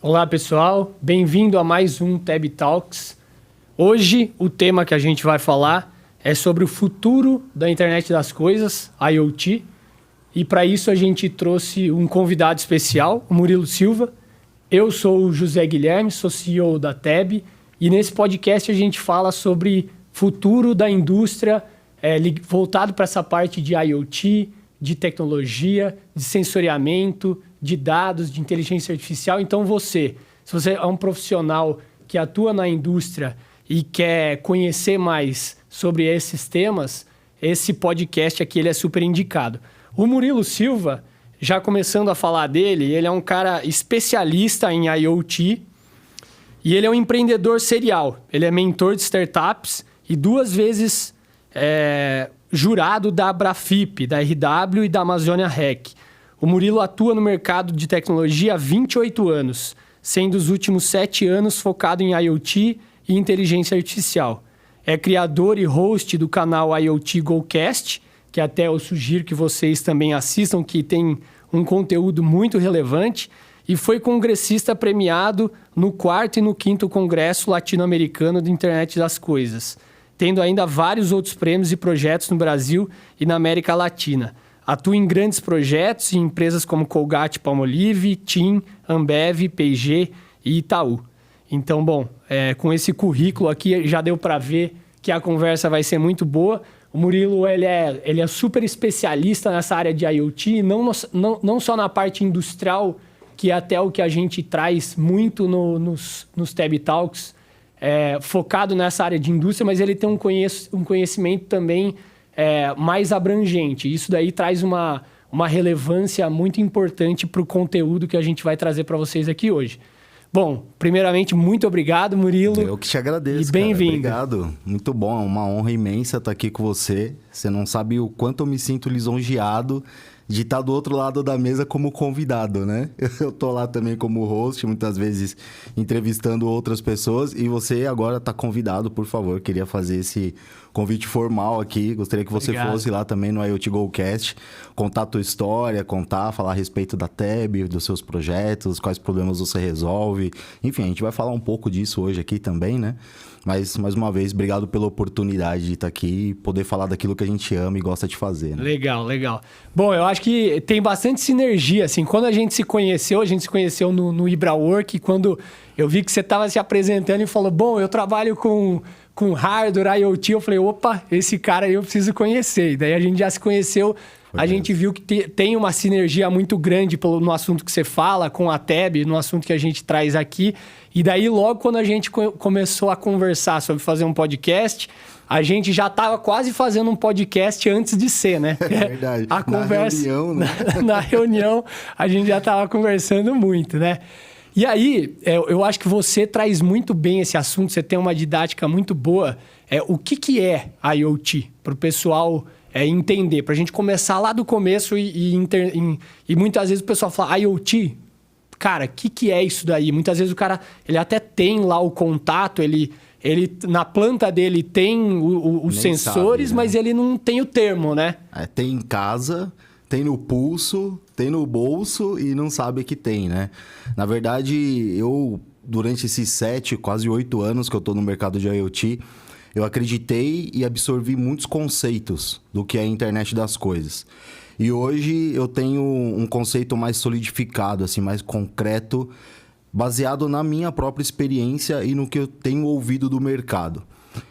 Olá, pessoal. Bem-vindo a mais um TEB Talks. Hoje, o tema que a gente vai falar é sobre o futuro da internet das coisas, IoT. E para isso a gente trouxe um convidado especial, o Murilo Silva. Eu sou o José Guilherme, sou CEO da TEB. E nesse podcast a gente fala sobre futuro da indústria voltado para essa parte de IoT, de tecnologia, de sensoriamento, de dados, de inteligência artificial. Então se você é um profissional que atua na indústria e quer conhecer mais sobre esses temas, esse podcast aqui ele é super indicado. O Murilo Silva, já começando a falar dele, ele é um cara especialista em IoT e ele é um empreendedor serial. Ele é mentor de startups e 2 vezes jurado da Abrafip, da RW e da Amazônia Rec. O Murilo atua no mercado de tecnologia há 28 anos, sendo os últimos 7 anos focado em IoT e inteligência artificial. É criador e host do canal IoT GoCast, que até eu sugiro que vocês também assistam, que tem um conteúdo muito relevante, e foi congressista premiado no 4º e no 5º Congresso Latino-Americano de Internet das Coisas, tendo ainda vários outros prêmios e projetos no Brasil e na América Latina. Atua em grandes projetos em empresas como Colgate-Palmolive, TIM, Ambev, P&G e Itaú. Então, com esse currículo aqui já deu para ver que a conversa vai ser muito boa. O Murilo ele é super especialista nessa área de IoT, não só na parte industrial, que é até o que a gente traz muito nos TEB Talks, focado nessa área de indústria, mas ele tem um conhecimento também mais abrangente. Isso daí traz uma relevância muito importante para o conteúdo que a gente vai trazer para vocês aqui hoje. Bom, primeiramente, muito obrigado, Murilo. Eu que te agradeço, e bem-vindo. Obrigado. Muito bom, é uma honra imensa estar aqui com você. Você não sabe o quanto eu me sinto lisonjeado de estar do outro lado da mesa como convidado, né? Eu tô lá também como host, muitas vezes entrevistando outras pessoas, e você agora está convidado, por favor. Queria fazer esse convite formal aqui. Gostaria que você fosse lá também no IoT GoCast, contar a tua história, falar a respeito da TEB, dos seus projetos, quais problemas você resolve. Enfim, a gente vai falar um pouco disso hoje aqui também, né? Mas, mais uma vez, obrigado pela oportunidade de estar aqui e poder falar daquilo que a gente ama e gosta de fazer, né? Legal. Bom, eu acho que tem bastante sinergia, assim. Quando a gente se conheceu no IbraWork, quando eu vi que você estava se apresentando e falou, eu trabalho com hardware, IoT, eu falei, opa, esse cara aí eu preciso conhecer. E daí a gente já se conheceu, gente viu que tem uma sinergia muito grande no assunto que você fala, com a TEB, no assunto que a gente traz aqui. E daí, logo quando a gente começou a conversar sobre fazer um podcast, a gente já estava quase fazendo um podcast antes de ser, né? É verdade. A conversa, na reunião, né? Na reunião, a gente já estava conversando muito, né? E aí, eu acho que você traz muito bem esse assunto, você tem uma didática muito boa. O que é IoT? Para o pessoal entender, para a gente começar lá do começo e muitas vezes o pessoal fala, IoT, cara, o que é isso daí? Muitas vezes o cara, ele até tem lá o contato, ele na planta dele tem os sensores, sabe, né? Mas ele não tem o termo, né? Tem em casa, tem no pulso, tem no bolso e não sabe que tem, né? Na verdade, durante esses 7, quase 8 anos que eu estou no mercado de IoT, eu acreditei e absorvi muitos conceitos do que é a internet das coisas. E hoje eu tenho um conceito mais solidificado, assim, mais concreto, baseado na minha própria experiência e no que eu tenho ouvido do mercado.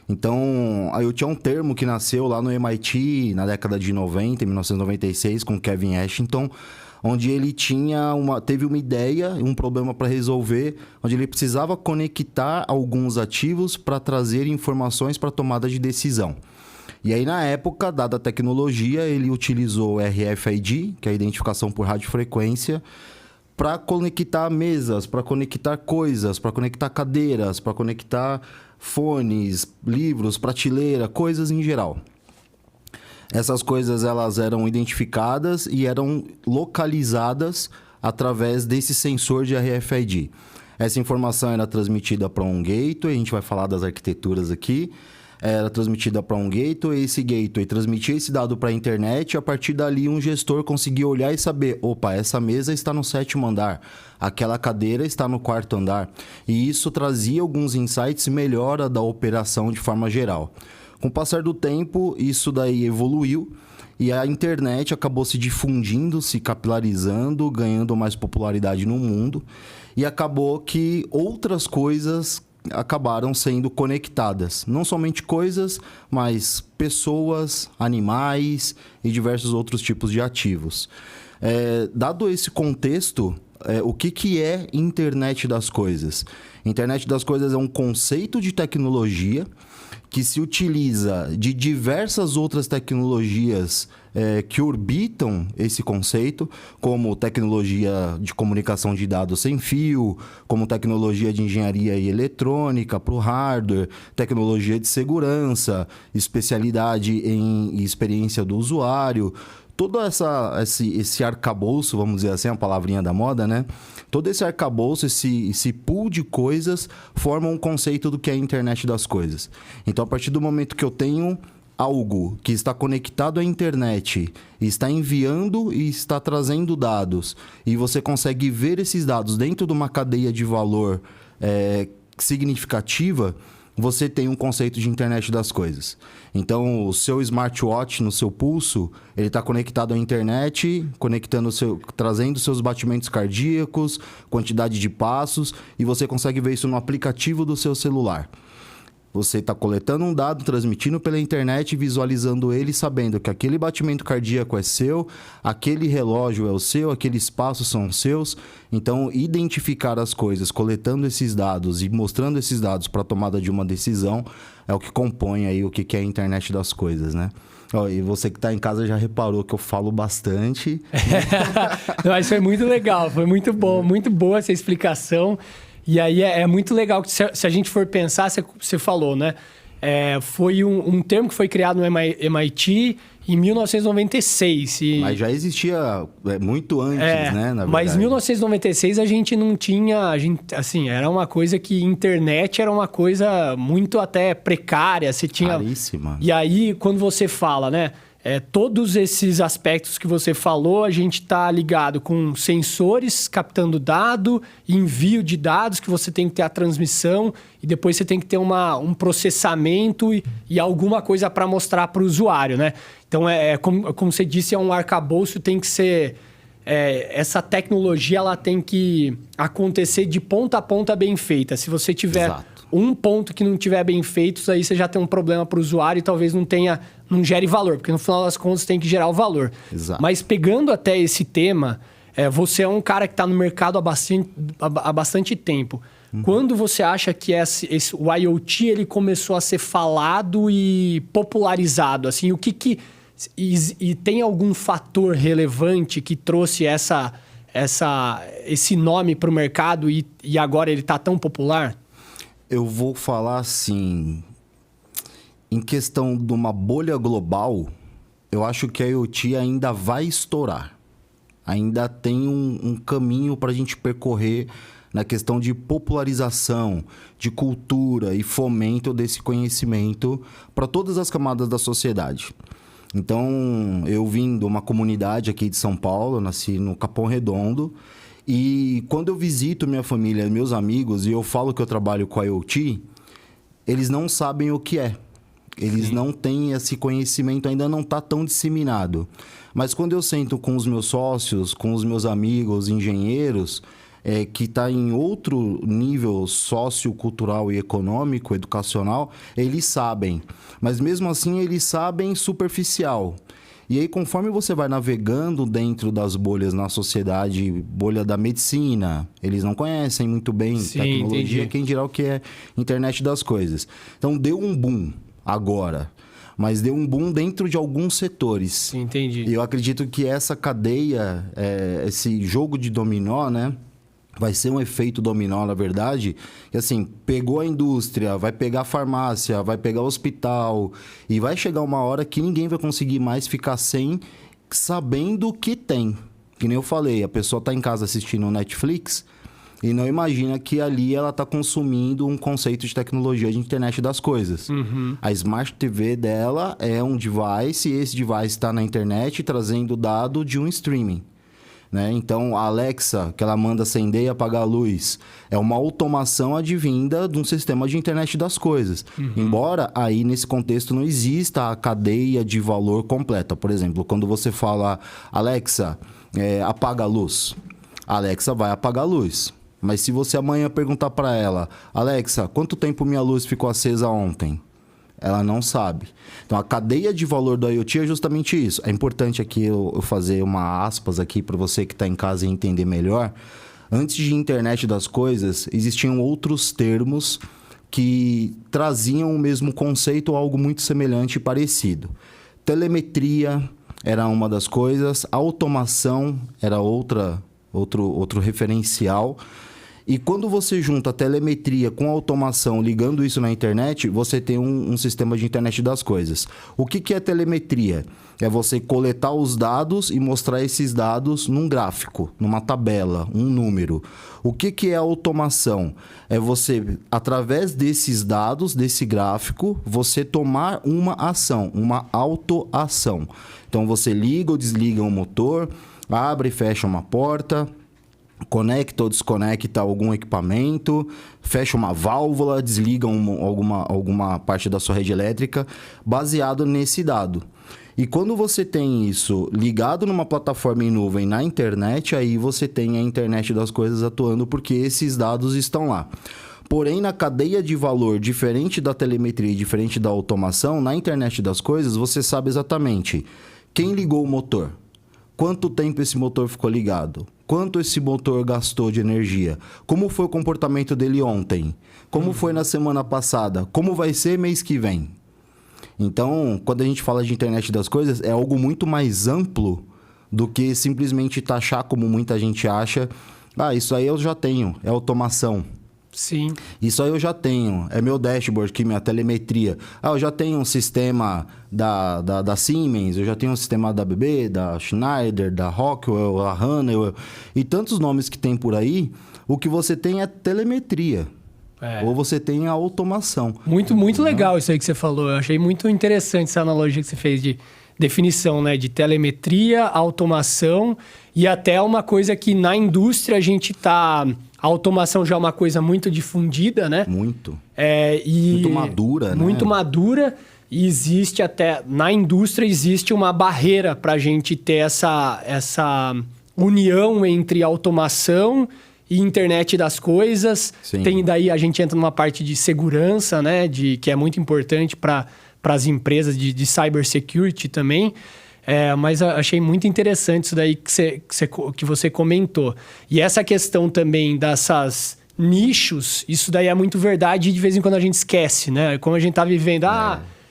Então, IoT é um termo que nasceu lá no MIT na década de 90, em 1996, com Kevin Ashington, onde ele teve uma ideia, um problema para resolver, onde ele precisava conectar alguns ativos para trazer informações para tomada de decisão. E aí, na época, dada a tecnologia, ele utilizou o RFID, que é a identificação por radiofrequência, para conectar mesas, para conectar coisas, para conectar cadeiras, para conectar fones, livros, prateleira, coisas em geral. Essas coisas elas eram identificadas e eram localizadas através desse sensor de RFID. Essa informação era transmitida para um gateway, a gente vai falar das arquiteturas aqui. era transmitida para um gateway, esse gateway transmitia esse dado para a internet, e a partir dali um gestor conseguia olhar e saber, opa, essa mesa está no 7º andar, aquela cadeira está no 4º andar. E isso trazia alguns insights e melhora da operação de forma geral. Com o passar do tempo, isso daí evoluiu e a internet acabou se difundindo, se capilarizando, ganhando mais popularidade no mundo. E acabou que outras coisas acabaram sendo conectadas. Não somente coisas, mas pessoas, animais e diversos outros tipos de ativos. Dado esse contexto, o que é Internet das Coisas? Internet das Coisas é um conceito de tecnologia que se utiliza de diversas outras tecnologias que orbitam esse conceito, como tecnologia de comunicação de dados sem fio, como tecnologia de engenharia e eletrônica para o hardware, tecnologia de segurança, especialidade em experiência do usuário. Todo esse arcabouço, vamos dizer assim, a palavrinha da moda, né? Todo esse arcabouço, esse pool de coisas, formam um conceito do que é a internet das coisas. Então, a partir do momento que eu tenho algo que está conectado à internet, está enviando e está trazendo dados, e você consegue ver esses dados dentro de uma cadeia de valor significativa, você tem um conceito de internet das coisas. Então, o seu smartwatch no seu pulso, ele está conectado à internet, trazendo seus batimentos cardíacos, quantidade de passos, e você consegue ver isso no aplicativo do seu celular. Você está coletando um dado, transmitindo pela internet, visualizando ele, sabendo que aquele batimento cardíaco é seu, aquele relógio é o seu, aqueles passos são seus. Então, identificar as coisas, coletando esses dados e mostrando esses dados para a tomada de uma decisão, é o que compõe aí o que é a internet das coisas, né? E você que está em casa já reparou que eu falo bastante. Mas foi muito legal, foi muito bom, muito boa essa explicação. E aí é muito legal que se a gente for pensar, você falou, né? Foi um termo que foi criado no MIT em 1996. Mas já existia muito antes, né? Na verdade. Mas em 1996 a gente não tinha... assim, era uma coisa que internet era uma coisa muito até precária. Você tinha... Caríssima. E aí, quando você fala, né? Todos esses aspectos que você falou, a gente está ligado com sensores captando dado, envio de dados, que você tem que ter a transmissão e depois você tem que ter um processamento e alguma coisa para mostrar para o usuário, né? Então, como você disse, é um arcabouço, tem que ser... essa tecnologia ela tem que acontecer de ponta a ponta bem feita. Se você tiver... Exato. Um ponto que não tiver bem feito, aí você já tem um problema para o usuário e talvez não gere valor, porque no final das contas tem que gerar o valor. Exato. Mas pegando até esse tema, você é um cara que está no mercado há bastante tempo. Quando você acha que o IoT ele começou a ser falado e popularizado? Assim, e tem algum fator relevante que trouxe esse nome para o mercado e agora ele está tão popular? Eu vou falar assim, em questão de uma bolha global, eu acho que a IoT ainda vai estourar. Ainda tem um caminho para a gente percorrer na questão de popularização, de cultura e fomento desse conhecimento para todas as camadas da sociedade. Então, eu vim de uma comunidade aqui de São Paulo, nasci no Capão Redondo. E quando eu visito minha família, meus amigos, e eu falo que eu trabalho com a IoT, eles não sabem o que é. Eles não têm esse conhecimento, ainda não está tão disseminado. Mas quando eu sento com os meus sócios, com os meus amigos engenheiros, que está em outro nível sociocultural e econômico, educacional, eles sabem. Mas mesmo assim, eles sabem superficial. E aí, conforme você vai navegando dentro das bolhas na sociedade, bolha da medicina, eles não conhecem muito bem tecnologia, entendi. Quem dirá o que é internet das coisas. Então, deu um boom agora, mas deu um boom dentro de alguns setores. Entendi. E eu acredito que essa cadeia, esse jogo de dominó, né? Vai ser um efeito dominó, na verdade, que assim, pegou a indústria, vai pegar a farmácia, vai pegar o hospital, e vai chegar uma hora que ninguém vai conseguir mais ficar sem, sabendo que tem. Que nem eu falei, a pessoa está em casa assistindo Netflix, e não imagina que ali ela está consumindo um conceito de tecnologia de internet das coisas. A Smart TV dela é um device, e esse device está na internet trazendo dado de um streaming. Né? Então, a Alexa, que ela manda acender e apagar a luz, é uma automação advinda de um sistema de internet das coisas. Embora aí, nesse contexto, não exista a cadeia de valor completa. Por exemplo, quando você fala, Alexa, apaga a luz. A Alexa vai apagar a luz. Mas se você amanhã perguntar para ela, Alexa, quanto tempo minha luz ficou acesa ontem? Ela não sabe. Então, a cadeia de valor do IoT é justamente isso. É importante aqui eu fazer uma aspas aqui para você que está em casa entender melhor. Antes de internet das coisas, existiam outros termos que traziam o mesmo conceito ou algo muito semelhante e parecido. Telemetria era uma das coisas, automação era outro referencial. E quando você junta a telemetria com a automação, ligando isso na internet, você tem um sistema de internet das coisas. O que é telemetria? É você coletar os dados e mostrar esses dados num gráfico, numa tabela, um número. O que é automação? É você, através desses dados, desse gráfico, você tomar uma ação, uma autoação. Então, você liga ou desliga um motor, abre e fecha uma porta, conecta ou desconecta algum equipamento, fecha uma válvula, desliga alguma parte da sua rede elétrica, baseado nesse dado. E quando você tem isso ligado numa plataforma em nuvem na internet, aí você tem a internet das coisas atuando, porque esses dados estão lá. Porém, na cadeia de valor, diferente da telemetria e diferente da automação, na internet das coisas, você sabe exatamente quem ligou o motor, quanto tempo esse motor ficou ligado, quanto esse motor gastou de energia, como foi o comportamento dele ontem, como foi na semana passada, como vai ser mês que vem. Então, quando a gente fala de internet das coisas, é algo muito mais amplo do que simplesmente taxar como muita gente acha. Isso aí eu já tenho, é automação. Sim. Isso aí eu já tenho, é meu dashboard, que minha telemetria. Eu já tenho um sistema da Siemens, eu já tenho um sistema da ABB, da Schneider, da Rockwell, da Honeywell, e tantos nomes que tem por aí. O que você tem é telemetria. Ou você tem a automação. Muito legal isso aí que você falou. Eu achei muito interessante essa analogia que você fez de definição, né? De telemetria, automação e até uma coisa que na indústria a gente tá... A automação já é uma coisa muito difundida, né? Muito. Muito madura, né? Muito madura. E existe até... Na indústria existe uma barreira para a gente ter essa união entre automação e internet das coisas. Sim. Daí a gente entra numa parte de segurança, né? Que é muito importante para as empresas de cybersecurity também. Mas achei muito interessante isso daí que você comentou. E essa questão também dessas nichos, isso daí é muito verdade e de vez em quando a gente esquece, né? Como a gente tá vivendo,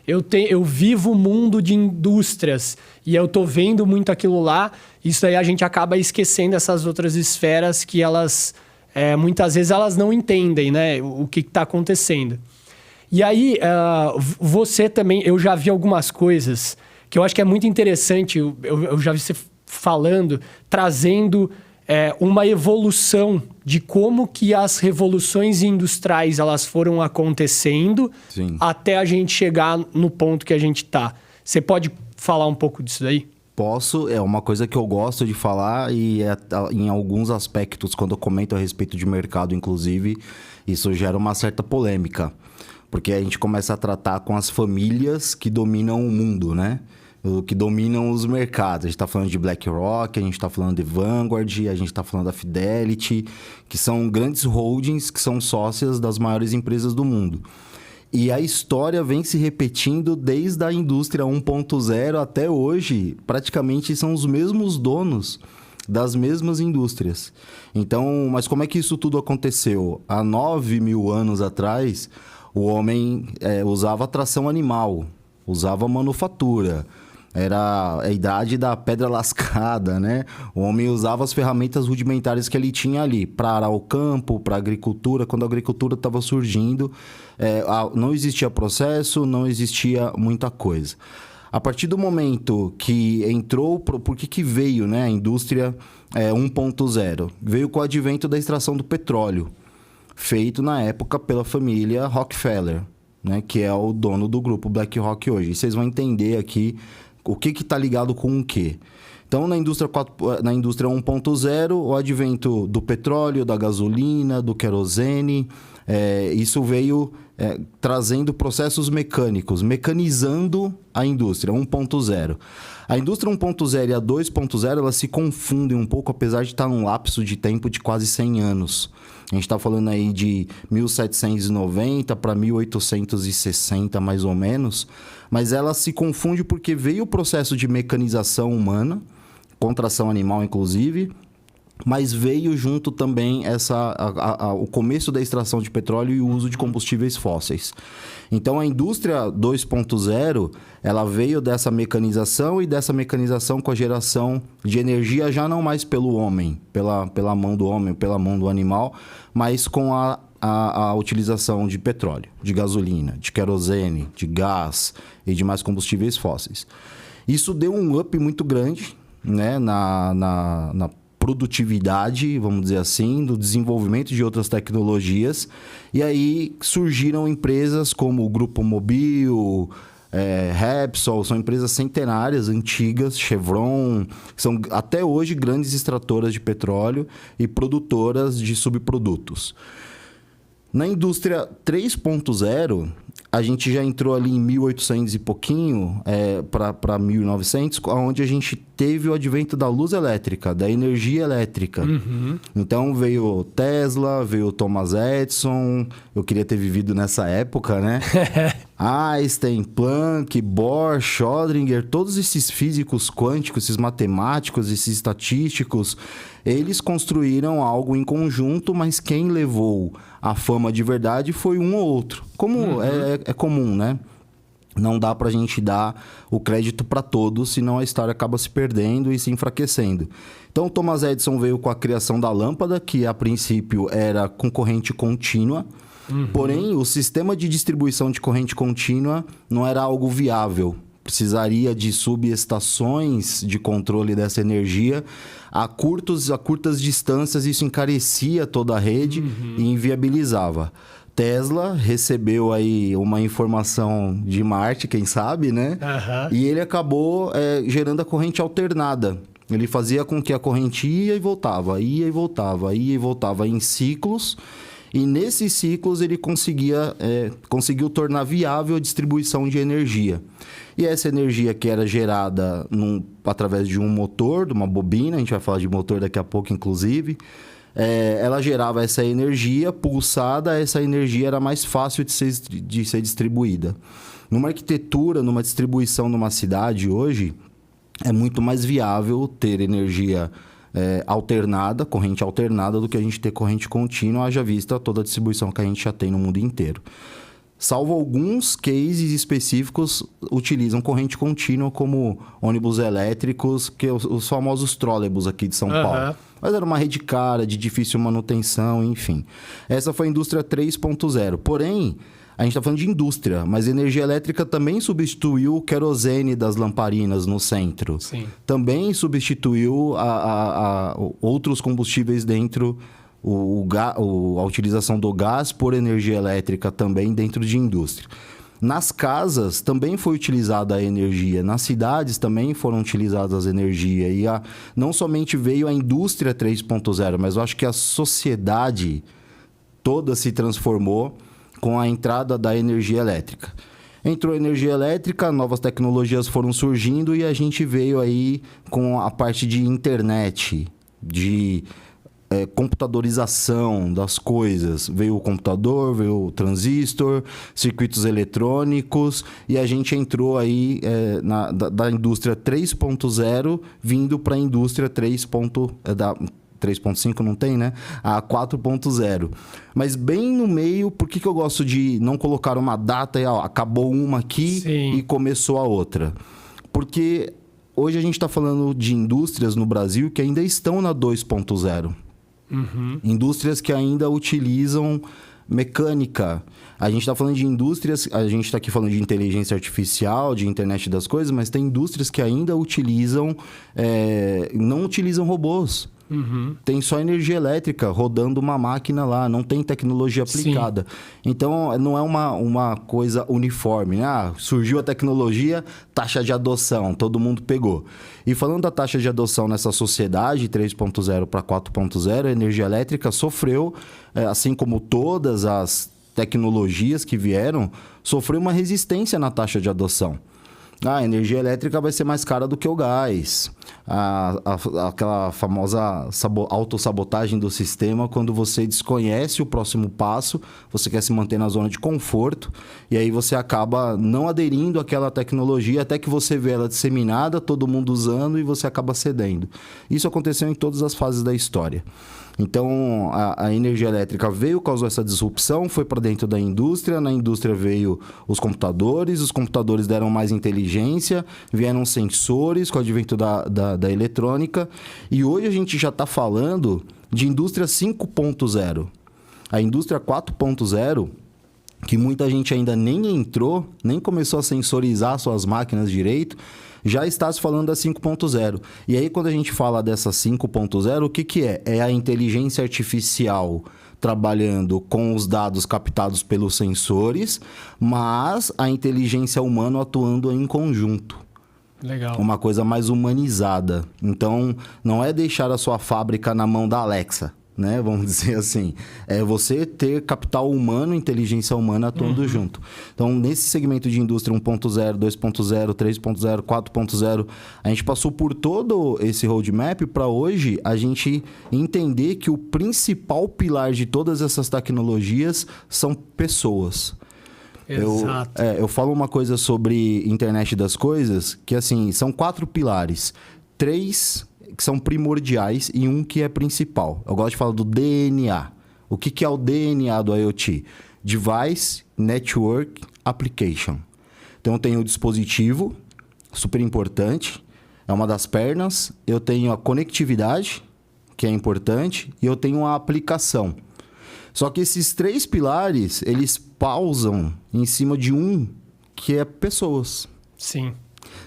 eu vivo o mundo de indústrias e eu tô vendo muito aquilo lá, isso daí a gente acaba esquecendo essas outras esferas que elas, muitas vezes elas não entendem, né? O que tá acontecendo. E aí, você também, eu já vi algumas coisas que eu acho que é muito interessante, eu já vi você falando, trazendo uma evolução de como que as revoluções industriais elas foram acontecendo. Sim. Até a gente chegar no ponto que a gente está. Você pode falar um pouco disso daí? Posso, é uma coisa que eu gosto de falar e em alguns aspectos, quando eu comento a respeito de mercado, inclusive, isso gera uma certa polêmica. Porque a gente começa a tratar com as famílias que dominam o mundo, né? Que dominam os mercados. A gente está falando de BlackRock, a gente está falando de Vanguard, a gente está falando da Fidelity, que são grandes holdings que são sócias das maiores empresas do mundo. E a história vem se repetindo desde a indústria 1.0 até hoje. Praticamente são os mesmos donos das mesmas indústrias. Então, mas como é que isso tudo aconteceu? Há 9.000 anos atrás, o homem usava tração animal, usava manufatura. Era a idade da pedra lascada, né? O homem usava as ferramentas rudimentares que ele tinha ali para arar o campo, para a agricultura. Quando a agricultura estava surgindo, não existia processo, não existia muita coisa. A partir do momento que entrou... Por que veio, né, a indústria 1.0. Veio com o advento da extração do petróleo, feito na época pela família Rockefeller, né, que é o dono do grupo BlackRock hoje. E vocês vão entender aqui o que está ligado com o quê. Então, na indústria 1.0, o advento do petróleo, da gasolina, do querosene, isso veio trazendo processos mecânicos, mecanizando a indústria 1.0. A indústria 1.0 e a 2.0, elas se confundem um pouco, apesar de estar num lapso de tempo de quase 100 anos. A gente está falando aí de 1790 para 1860, mais ou menos. Mas ela se confunde porque veio o processo de mecanização humana, contração animal, inclusive, mas veio junto também o começo da extração de petróleo e o uso de combustíveis fósseis. Então, a indústria 2.0, ela veio dessa mecanização e dessa mecanização com a geração de energia já não mais pelo homem, pela mão do homem, pela mão do animal, mas com a utilização de petróleo, de gasolina, de querosene, de gás e demais combustíveis fósseis. Isso deu um up muito grande, né, na produtividade, vamos dizer assim, do desenvolvimento de outras tecnologias. E aí surgiram empresas como o Grupo Mobil, Repsol, são empresas centenárias, antigas, Chevron, são até hoje grandes extratoras de petróleo e produtoras de subprodutos. Na indústria 3.0, a gente já entrou ali em 1800 e pouquinho para 1900, onde a gente teve o advento da luz elétrica, da energia elétrica. Uhum. Então veio Tesla, veio Thomas Edison, eu queria ter vivido nessa época, né? Einstein, Planck, Bohr, Schrödinger, todos esses físicos quânticos, esses matemáticos, esses estatísticos, eles construíram algo em conjunto, mas quem levou a fama de verdade foi um ou outro. Como é comum, né? Não dá pra gente dar o crédito para todos, senão a história acaba se perdendo e se enfraquecendo. Então, Thomas Edison veio com a criação da lâmpada, que a princípio era com corrente contínua. Porém, o sistema de distribuição de corrente contínua não era algo viável. Precisaria de subestações de controle dessa energia a curtas distâncias. Isso encarecia toda a rede e inviabilizava. Tesla recebeu aí uma informação de Marte, quem sabe, né? E ele acabou gerando a corrente alternada. Ele fazia com que a corrente ia e voltava, ia e voltava, ia e voltava em ciclos. E nesses ciclos ele conseguiu tornar viável a distribuição de energia. E essa energia que era gerada através de um motor, de uma bobina, a gente vai falar de motor daqui a pouco, inclusive, ela gerava essa energia pulsada, essa energia era mais fácil de ser distribuída. Numa arquitetura, numa distribuição numa cidade hoje, é muito mais viável ter energia alternada, corrente alternada, do que a gente ter corrente contínua, haja vista toda a distribuição que a gente já tem no mundo inteiro. Salvo alguns cases específicos, utilizam corrente contínua, como ônibus elétricos, que os famosos trólebus aqui de São Paulo. Mas era uma rede cara, de difícil manutenção, enfim. Essa foi a indústria 3.0. Porém, a gente está falando de indústria, mas a energia elétrica também substituiu o querosene das lamparinas no centro. Sim. Também substituiu outros combustíveis dentro, a utilização do gás por energia elétrica também dentro de indústria. Nas casas também foi utilizada a energia, nas cidades também foram utilizadas a energia. E não somente veio a indústria 3.0, mas eu acho que a sociedade toda se transformou com a entrada da energia elétrica. Entrou a energia elétrica, novas tecnologias foram surgindo e a gente veio aí com a parte de internet, de computadorização das coisas. Veio o computador, veio o transistor, circuitos eletrônicos, e a gente entrou aí da indústria 3.0 vindo para a indústria 3.5 não tem, né? A 4.0. Mas bem no meio, por que eu gosto de não colocar uma data e acabou uma aqui Sim. e começou a outra? Porque hoje a gente está falando de indústrias no Brasil que ainda estão na 2.0. Indústrias que ainda utilizam mecânica. A gente está falando de indústrias, a gente está aqui falando de inteligência artificial, de internet das coisas, mas tem indústrias que ainda utilizam, não utilizam robôs. Tem só energia elétrica rodando uma máquina lá, não tem tecnologia aplicada. Sim. Então, não é uma coisa uniforme, né? Surgiu a tecnologia, taxa de adoção, todo mundo pegou. E falando da taxa de adoção nessa sociedade 3.0 para 4.0, a energia elétrica sofreu, assim como todas as tecnologias que vieram, sofreu uma resistência na taxa de adoção. A energia elétrica vai ser mais cara do que o gás. Aquela famosa autossabotagem do sistema, quando você desconhece o próximo passo, você quer se manter na zona de conforto, e aí você acaba não aderindo àquela tecnologia até que você vê ela disseminada, todo mundo usando, e você acaba cedendo. Isso aconteceu em todas as fases da história. Então, a energia elétrica veio, causou essa disrupção, foi para dentro da indústria, na indústria veio os computadores deram mais inteligência, vieram sensores com o advento da eletrônica, e hoje a gente já está falando de indústria 5.0. A indústria 4.0, que muita gente ainda nem entrou, nem começou a sensorizar suas máquinas direito, já está se falando da 5.0. E aí, quando a gente fala dessa 5.0, o que é? É a inteligência artificial trabalhando com os dados captados pelos sensores, mas a inteligência humana atuando em conjunto. Legal. Uma coisa mais humanizada. Então, não é deixar a sua fábrica na mão da Alexa, né? Vamos dizer assim. É você ter capital humano, inteligência humana atuando junto. Então, nesse segmento de indústria 1.0, 2.0, 3.0, 4.0, a gente passou por todo esse roadmap para hoje a gente entender que o principal pilar de todas essas tecnologias são pessoas. Exato. Eu falo uma coisa sobre internet das coisas, que assim, são 4 pilares. 3 que são primordiais e um que é principal. Eu gosto de falar do DNA. O que é o DNA do IoT? Device, Network, Application. Então, eu tenho o dispositivo, super importante, é uma das pernas. Eu tenho a conectividade, que é importante, e eu tenho a aplicação. Só que esses 3 pilares, eles pausam em cima de um, que é pessoas. Sim.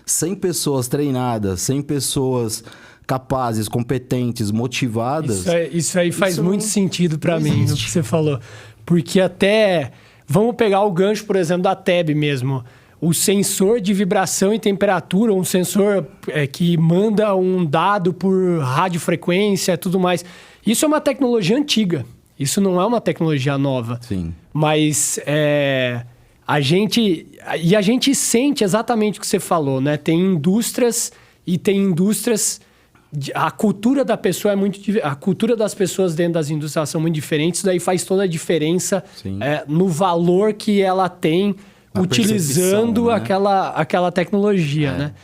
Sem pessoas treinadas, sem pessoas capazes, competentes, motivadas... Isso aí faz muito sentido para mim, o que você falou. Porque até... Vamos pegar o gancho, por exemplo, da TEB mesmo. O sensor de vibração e temperatura, um sensor que manda um dado por radiofrequência e tudo mais. Isso é uma tecnologia antiga. Isso não é uma tecnologia nova. Sim. Mas a gente sente exatamente o que você falou, né? Tem indústrias e tem indústrias... A cultura da pessoa é muito... A cultura das pessoas dentro das indústrias são muito diferentes. Isso daí faz toda a diferença no valor que ela tem utilizando, né, aquela tecnologia, né?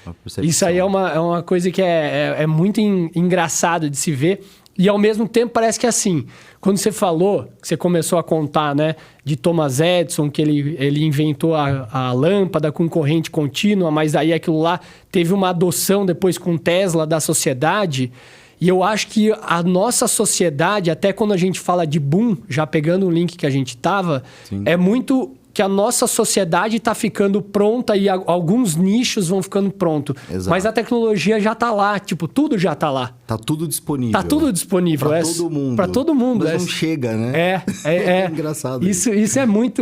Isso aí é uma coisa que é muito engraçado de se ver. E, ao mesmo tempo, parece que assim... Quando você falou, que você começou a contar, né, de Thomas Edison, que ele inventou a lâmpada com corrente contínua, mas daí aquilo lá teve uma adoção depois com Tesla da sociedade. E eu acho que a nossa sociedade, até quando a gente fala de boom, já pegando o link que a gente estava, é muito... que a nossa sociedade está ficando pronta e alguns nichos vão ficando prontos. Mas a tecnologia já está lá, tipo, tudo já está lá. Está tudo disponível. Está tudo disponível. Para todo mundo. Para todo mundo. Mas não chega, né? É engraçado. Isso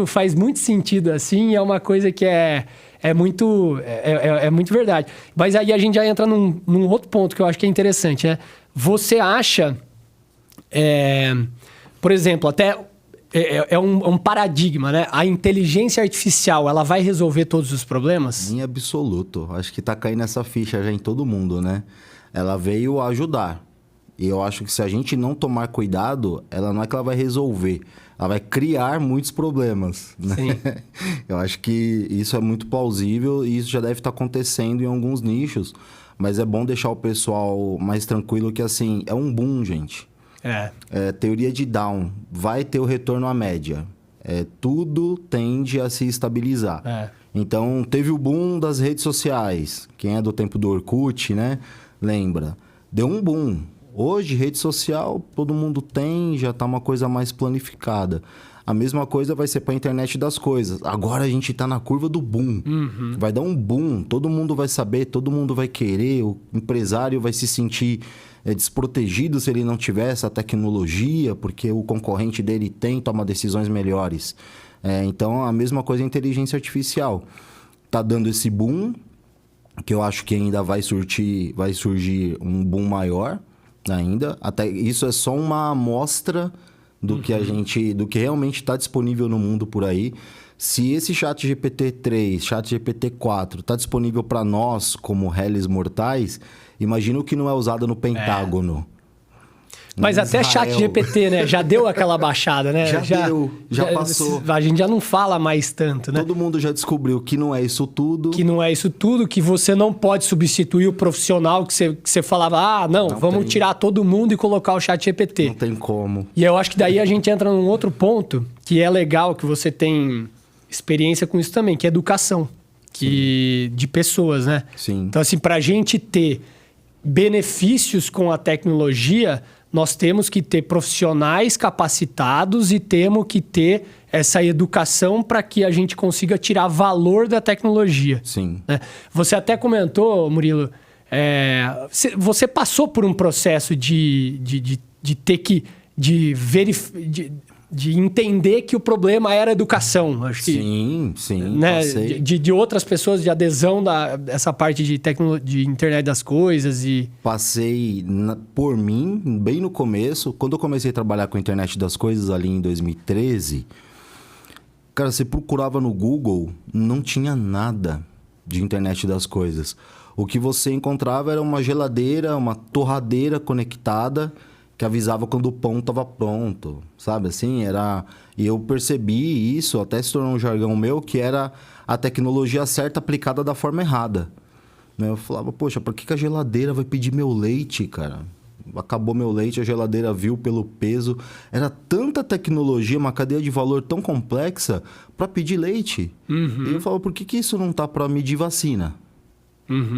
faz muito sentido, assim, é uma coisa que é muito verdade. Mas aí a gente já entra num outro ponto que eu acho que é interessante, né? Você acha, por exemplo, até... É um paradigma, né? A inteligência artificial, ela vai resolver todos os problemas? Em absoluto. Acho que tá caindo essa ficha já em todo mundo, né? Ela veio ajudar. E eu acho que se a gente não tomar cuidado, ela não é que ela vai resolver. Ela vai criar muitos problemas, né? Sim. Eu acho que isso é muito plausível e isso já deve estar acontecendo em alguns nichos. Mas é bom deixar o pessoal mais tranquilo que, assim, é um boom, gente. Teoria de Down, vai ter o retorno à média. Tudo tende a se estabilizar. Então, teve o boom das redes sociais. Quem é do tempo do Orkut, né? Lembra. Deu um boom. Hoje, rede social, todo mundo tem, já está uma coisa mais planificada. A mesma coisa vai ser para a internet das coisas. Agora a gente está na curva do boom. Vai dar um boom, todo mundo vai saber, todo mundo vai querer, o empresário vai se sentir desprotegido se ele não tivesse a tecnologia, porque o concorrente dele toma decisões melhores. Então, a mesma coisa a inteligência artificial. Tá dando esse boom, que eu acho que ainda vai surgir um boom maior ainda. Até isso é só uma amostra do que realmente está disponível no mundo por aí. Se esse ChatGPT 3, ChatGPT 4 está disponível para nós como réis mortais, imagina o que não é usado no Pentágono. Mas até ChatGPT, né? Já deu aquela baixada, né? Já passou. A gente já não fala mais tanto, né? Todo mundo já descobriu que não é isso tudo. Que não é isso tudo, que você não pode substituir o profissional que você falava, vamos tirar todo mundo e colocar o ChatGPT. Não tem como. E eu acho que daí a gente entra num outro ponto, que é legal, que você tem experiência com isso também, que é educação de pessoas, né? Sim. Então, assim, para a gente ter benefícios com a tecnologia, nós temos que ter profissionais capacitados e temos que ter essa educação para que a gente consiga tirar valor da tecnologia. Sim. Né? Você até comentou, Murilo, você passou por um processo de ter que... De entender que o problema era a educação. Acho que, sim. Né? De outras pessoas, de adesão dessa parte de internet das coisas. Passei por mim, bem no começo. Quando eu comecei a trabalhar com a internet das coisas ali em 2013, cara, você procurava no Google, não tinha nada de internet das coisas. O que você encontrava era uma geladeira, uma torradeira conectada, que avisava quando o pão estava pronto, sabe? Assim, E eu percebi isso, até se tornou um jargão meu, que era a tecnologia certa aplicada da forma errada. Eu falava, poxa, por que a geladeira vai pedir meu leite, cara? Acabou meu leite, a geladeira viu pelo peso. Era tanta tecnologia, uma cadeia de valor tão complexa para pedir leite. E eu falava, por que isso não tá para medir vacina?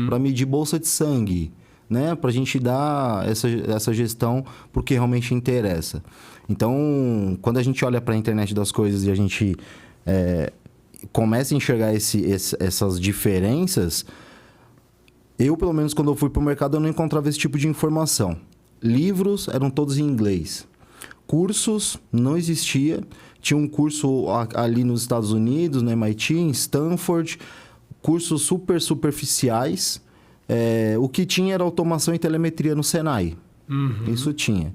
Para medir bolsa de sangue? Né? Para a gente dar essa gestão porque realmente interessa. Então, quando a gente olha para a internet das coisas e a gente começa a enxergar essas diferenças, eu, pelo menos, quando eu fui para o mercado, eu não encontrava esse tipo de informação. Livros eram todos em inglês. Cursos não existia. Tinha um curso ali nos Estados Unidos, no MIT, em Stanford, cursos super superficiais. O que tinha era automação e telemetria no Senai. Isso tinha.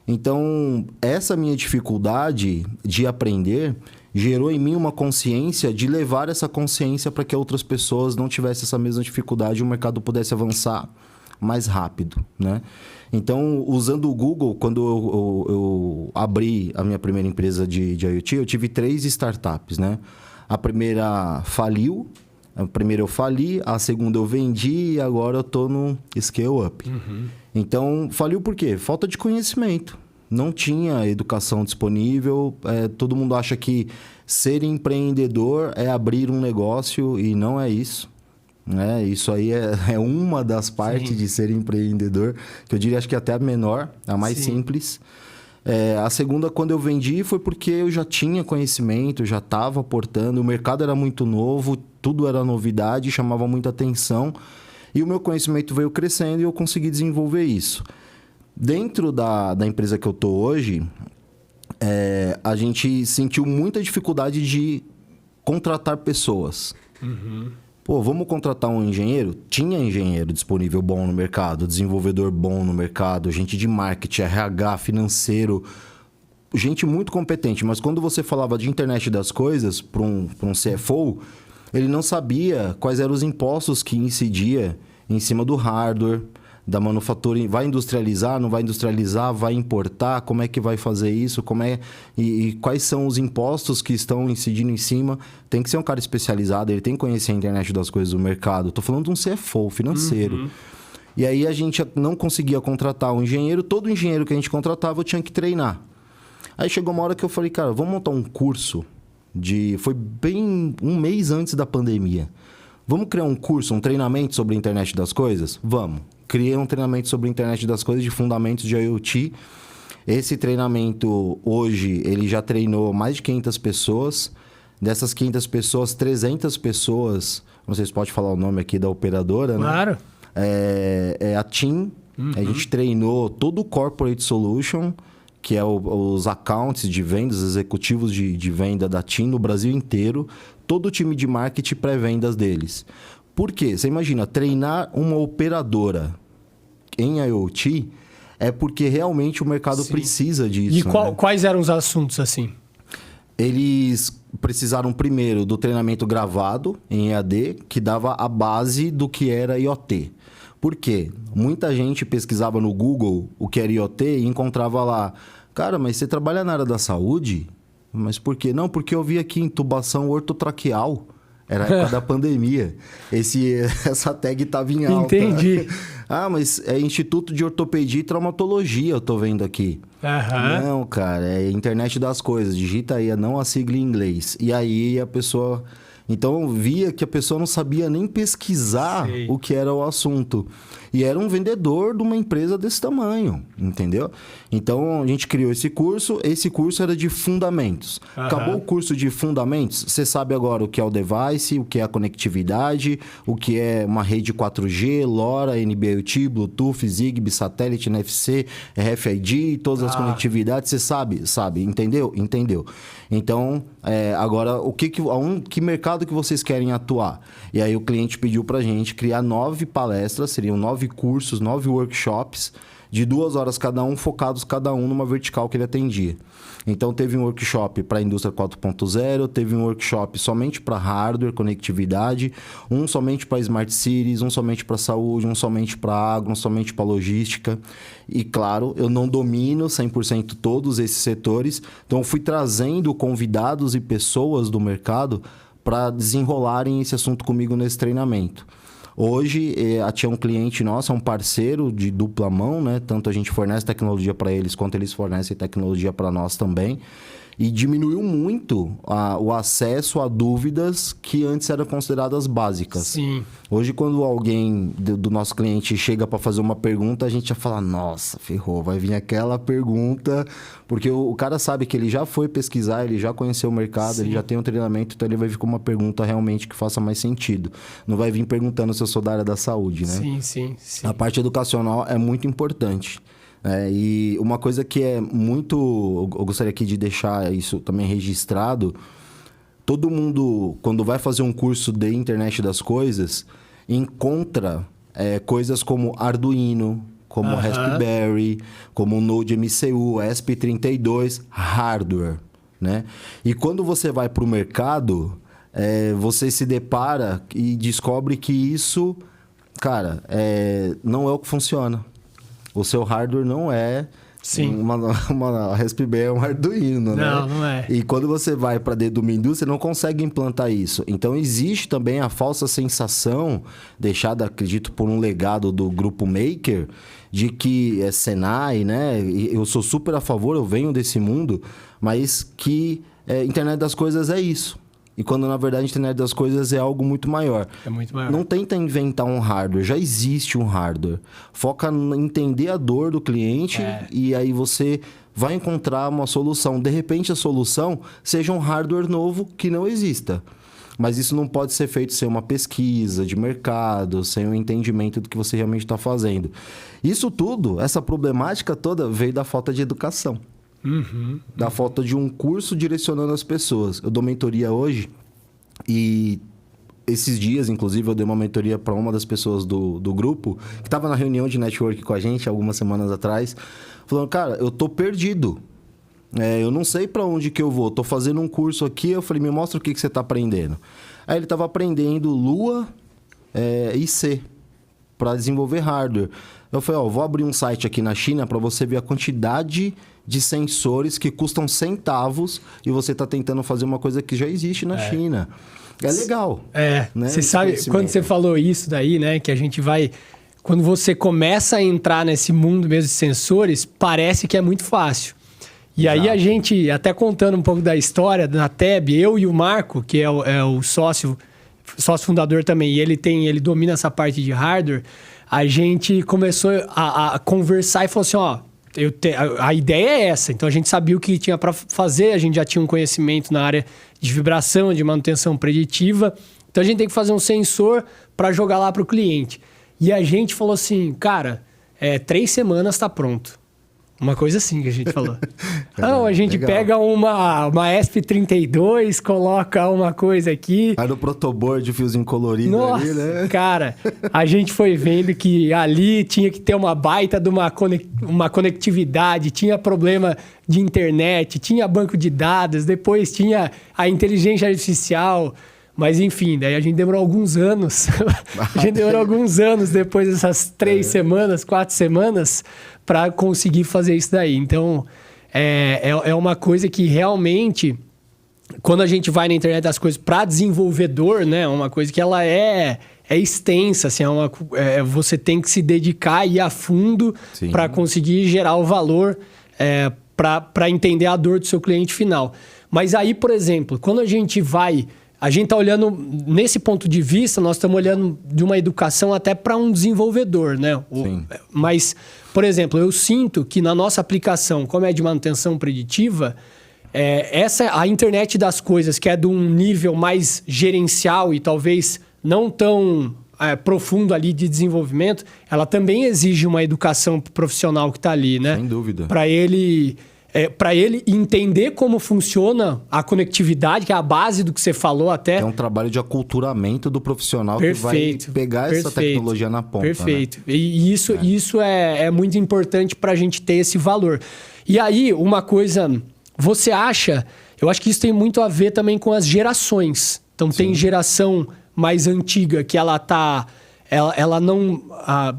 Então, essa minha dificuldade de aprender gerou em mim uma consciência de levar essa consciência para que outras pessoas não tivessem essa mesma dificuldade e o mercado pudesse avançar mais rápido, né? Então, usando o Google, quando eu abri a minha primeira empresa de IoT, eu tive 3 startups, né? A primeira faliu. A primeira eu fali, a segunda eu vendi e agora eu estou no scale up. Então, faliu por quê? Falta de conhecimento. Não tinha educação disponível. Todo mundo acha que ser empreendedor é abrir um negócio e não é isso. Isso aí é uma das partes de ser empreendedor, que eu diria acho que até a menor, a mais simples. A segunda, quando eu vendi, foi porque eu já tinha conhecimento, já estava aportando, o mercado era muito novo, tudo era novidade, chamava muita atenção. E o meu conhecimento veio crescendo e eu consegui desenvolver isso. Dentro da empresa que eu estou hoje, a gente sentiu muita dificuldade de contratar pessoas. Pô, vamos contratar um engenheiro? Tinha engenheiro disponível bom no mercado, desenvolvedor bom no mercado, gente de marketing, RH, financeiro, gente muito competente. Mas quando você falava de internet das coisas para um CFO, ele não sabia quais eram os impostos que incidia em cima do hardware, da manufatura. Vai industrializar, não vai industrializar, vai importar, como é que vai fazer isso, e quais são os impostos que estão incidindo em cima. Tem que ser um cara especializado, ele tem que conhecer a internet das coisas do mercado. Estou falando de um CFO financeiro. E aí a gente não conseguia contratar um engenheiro, todo engenheiro que a gente contratava eu tinha que treinar. Aí chegou uma hora que eu falei, cara, vamos montar um curso foi bem um mês antes da pandemia. Vamos criar um curso, um treinamento sobre a internet das coisas? Vamos. Criei um treinamento sobre a internet das coisas de fundamentos de IoT. Esse treinamento, hoje, ele já treinou mais de 500 pessoas. Dessas 500 pessoas, 300 pessoas... Não sei se pode falar o nome aqui da operadora, claro. né? É a TIM, A gente treinou todo o Corporate Solution, que é os accounts de vendas, executivos de venda da TIM no Brasil inteiro, todo o time de marketing pré-vendas deles. Por quê? Você imagina, treinar uma operadora em IoT é porque realmente o mercado precisa disso. E quais eram os assuntos assim? Eles precisaram primeiro do treinamento gravado em EAD, que dava a base do que era IoT. Por quê? Muita gente pesquisava no Google o que era IoT e encontrava lá, cara, mas você trabalha na área da saúde? Mas por quê? Não, porque eu vi aqui intubação ortotraqueal. Era a época da pandemia. Essa tag estava em alta. Entendi. Mas é Instituto de Ortopedia e Traumatologia, eu tô vendo aqui. Não, cara, é Internet das Coisas. Digita aí, não a sigla em inglês. E aí a pessoa... Então, eu via que a pessoa não sabia nem pesquisar o que era o assunto. E era um vendedor de uma empresa desse tamanho, entendeu? Então, a gente criou esse curso. Esse curso era de fundamentos. Acabou o curso de fundamentos, você sabe agora o que é o device, o que é a conectividade, o que é uma rede 4G, LoRa, NB-IoT, Bluetooth, Zigbee, satélite, NFC, RFID, todas as conectividades. Você sabe? Sabe. Entendeu? Entendeu. Então, agora, que mercado que vocês querem atuar? E aí o cliente pediu pra gente criar 9 palestras, seriam 9 cursos, 9 workshops, de 2 horas cada um, focados cada um numa vertical que ele atendia. Então, teve um workshop para a indústria 4.0, teve um workshop somente para hardware, conectividade, um somente para smart cities, um somente para saúde, um somente para agro, um somente para logística. E, claro, eu não domino 100% todos esses setores, então eu fui trazendo convidados e pessoas do mercado para desenrolarem esse assunto comigo nesse treinamento. Hoje, a TIM é um cliente nosso, é um parceiro de dupla mão, né? Tanto a gente fornece tecnologia para eles, quanto eles fornecem tecnologia para nós também. E diminuiu muito o acesso a dúvidas que antes eram consideradas básicas. Sim. Hoje, quando alguém do nosso cliente chega para fazer uma pergunta, a gente já fala, nossa, ferrou, vai vir aquela pergunta. Porque o cara sabe que ele já foi pesquisar, ele já conheceu o mercado, ele já tem um treinamento, então ele vai vir com uma pergunta realmente que faça mais sentido. Não vai vir perguntando se eu sou da área da saúde, né? Sim. A parte educacional é muito importante. E uma coisa que é muito... Eu gostaria aqui de deixar isso também registrado. Todo mundo, quando vai fazer um curso de internet das coisas, encontra coisas como Arduino, como Raspberry, como Node MCU, ESP32, hardware, né? E quando você vai para o mercado, você se depara e descobre que isso, cara, não é o que funciona. O seu hardware não é uma Raspberry, é um Arduino, né? Não é. E quando você vai para dentro de uma indústria, você não consegue implantar isso. Então, existe também a falsa sensação, deixada, acredito, por um legado do Grupo Maker, de que é Senai, né? Eu sou super a favor, eu venho desse mundo, mas que internet das coisas é isso. E quando, na verdade, a internet das coisas é algo muito maior. É muito maior. Não tenta inventar um hardware, já existe um hardware. Foca em entender a dor do cliente e aí você vai encontrar uma solução. De repente, a solução seja um hardware novo que não exista. Mas isso não pode ser feito sem uma pesquisa de mercado, sem um entendimento do que você realmente está fazendo. Isso tudo, essa problemática toda, veio da falta de educação. Da falta de um curso direcionando as pessoas. Eu dou mentoria hoje e esses dias, inclusive, eu dei uma mentoria para uma das pessoas do grupo que estava na reunião de network com a gente algumas semanas atrás, falando, cara, eu tô perdido. Eu não sei para onde que eu vou. Tô fazendo um curso aqui, eu falei, me mostra o que você está aprendendo. Aí ele estava aprendendo Lua e C para desenvolver hardware. Eu falei, vou abrir um site aqui na China para você ver a quantidade de sensores que custam centavos e você está tentando fazer uma coisa que já existe na China. É legal. Né? Você sabe, quando você falou isso daí, né, que a gente vai... Quando você começa a entrar nesse mundo mesmo de sensores, parece que é muito fácil. E aí a gente, até contando um pouco da história, na TEB, eu e o Marco, que é o sócio fundador também, e ele domina essa parte de hardware, a gente começou a conversar e falou assim, a ideia é essa. Então, a gente sabia o que tinha para fazer, a gente já tinha um conhecimento na área de vibração, de manutenção preditiva. Então, a gente tem que fazer um sensor para jogar lá para o cliente. E a gente falou assim, cara, 3 semanas está pronto. Uma coisa assim que a gente falou. Não, a gente legal. pega uma ESP32, coloca uma coisa aqui. Aí no protoboard, fiozinho colorido. Nossa, ali, né? cara, a gente foi vendo que ali tinha que ter uma baita de uma conectividade, tinha problema de internet, tinha banco de dados, depois tinha a inteligência artificial. Mas enfim, daí a gente demorou alguns anos. A gente demorou alguns anos depois dessas 3 semanas, 4 semanas, para conseguir fazer isso daí. Então, é uma coisa que realmente, quando a gente vai na internet das coisas para desenvolvedor, né? É uma coisa que ela é extensa, assim, você tem que se dedicar e ir a fundo para conseguir gerar o valor para entender a dor do seu cliente final. Mas aí, por exemplo, quando a gente está olhando, nesse ponto de vista, nós estamos olhando de uma educação até para um desenvolvedor, né? Mas, por exemplo, eu sinto que na nossa aplicação, como é de manutenção preditiva, a internet das coisas, que é de um nível mais gerencial e talvez não tão profundo ali de desenvolvimento, ela também exige uma educação profissional que está ali, né? Sem dúvida. Para ele entender como funciona a conectividade, que é a base do que você falou até. É um trabalho de aculturamento do profissional que vai pegar essa tecnologia na ponta. Perfeito. Né? E isso é muito importante para a gente ter esse valor. E aí, uma coisa... Você acha... Eu acho que isso tem muito a ver também com as gerações. Então, tem geração mais antiga que ela está... Ela não...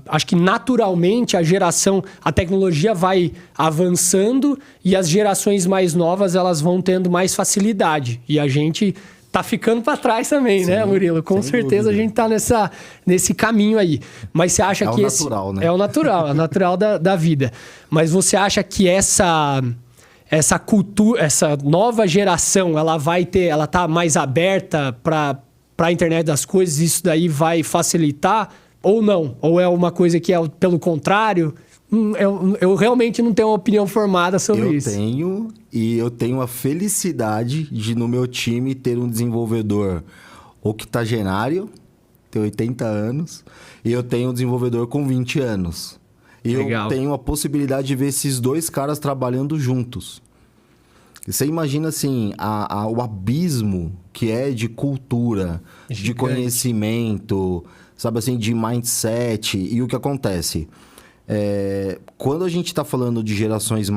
acho que naturalmente a tecnologia vai avançando e as gerações mais novas elas vão tendo mais facilidade. E a gente tá ficando para trás também, né, Murilo? Com certeza dúvida. A gente tá nesse caminho aí. Mas você acha que esse... natural, né? É o natural da vida. Mas você acha que essa cultura, essa nova geração, ela tá mais aberta para a internet das coisas, isso daí vai facilitar ou não? Ou é uma coisa que é pelo contrário? Eu realmente não tenho uma opinião formada sobre isso. Eu tenho a felicidade de no meu time ter um desenvolvedor octogenário, tem 80 anos, e eu tenho um desenvolvedor com 20 anos. E Legal. Eu tenho a possibilidade de ver esses 2 caras trabalhando juntos. Você imagina, assim, o abismo que é de cultura, de conhecimento, sabe assim, de mindset. E o que acontece? Quando a gente está falando de gerações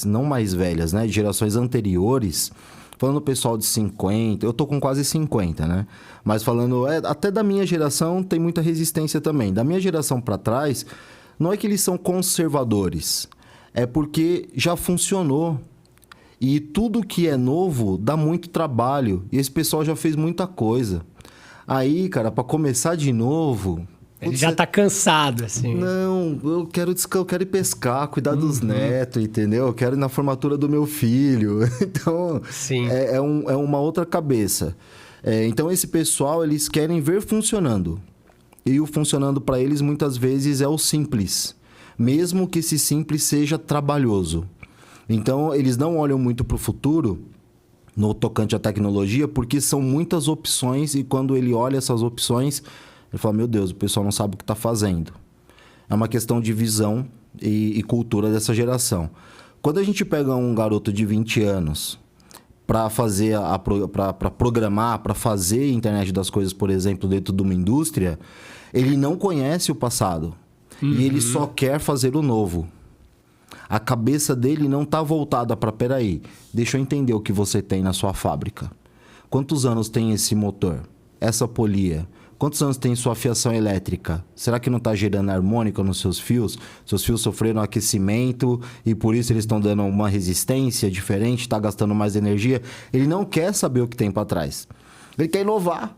não mais velhas, né? De gerações anteriores, falando pessoal de 50, eu tô com quase 50, né? Mas falando, até da minha geração tem muita resistência também. Da minha geração para trás, não é que eles são conservadores, é porque já funcionou. E tudo que é novo dá muito trabalho. E esse pessoal já fez muita coisa. Aí, cara, para começar de novo... Ele já tá cansado, assim. Não, eu quero ir pescar, cuidar dos netos, entendeu? Eu quero ir na formatura do meu filho. Então, sim. É uma outra cabeça. Então, esse pessoal, eles querem ver funcionando. E o funcionando para eles, muitas vezes, é o simples. Mesmo que esse simples seja trabalhoso. Então, eles não olham muito para o futuro no tocante à tecnologia, porque são muitas opções e quando ele olha essas opções, ele fala, meu Deus, o pessoal não sabe o que está fazendo. É uma questão de visão e cultura dessa geração. Quando a gente pega um garoto de 20 anos para fazer para programar, para fazer a internet das coisas, por exemplo, dentro de uma indústria, ele não conhece o passado. E ele só quer fazer o novo. A cabeça dele não está voltada para, peraí, deixa eu entender o que você tem na sua fábrica. Quantos anos tem esse motor? Essa polia? Quantos anos tem sua fiação elétrica? Será que não está gerando harmônica nos seus fios? Seus fios sofreram aquecimento e por isso eles estão dando uma resistência diferente, está gastando mais energia? Ele não quer saber o que tem para trás. Ele quer inovar.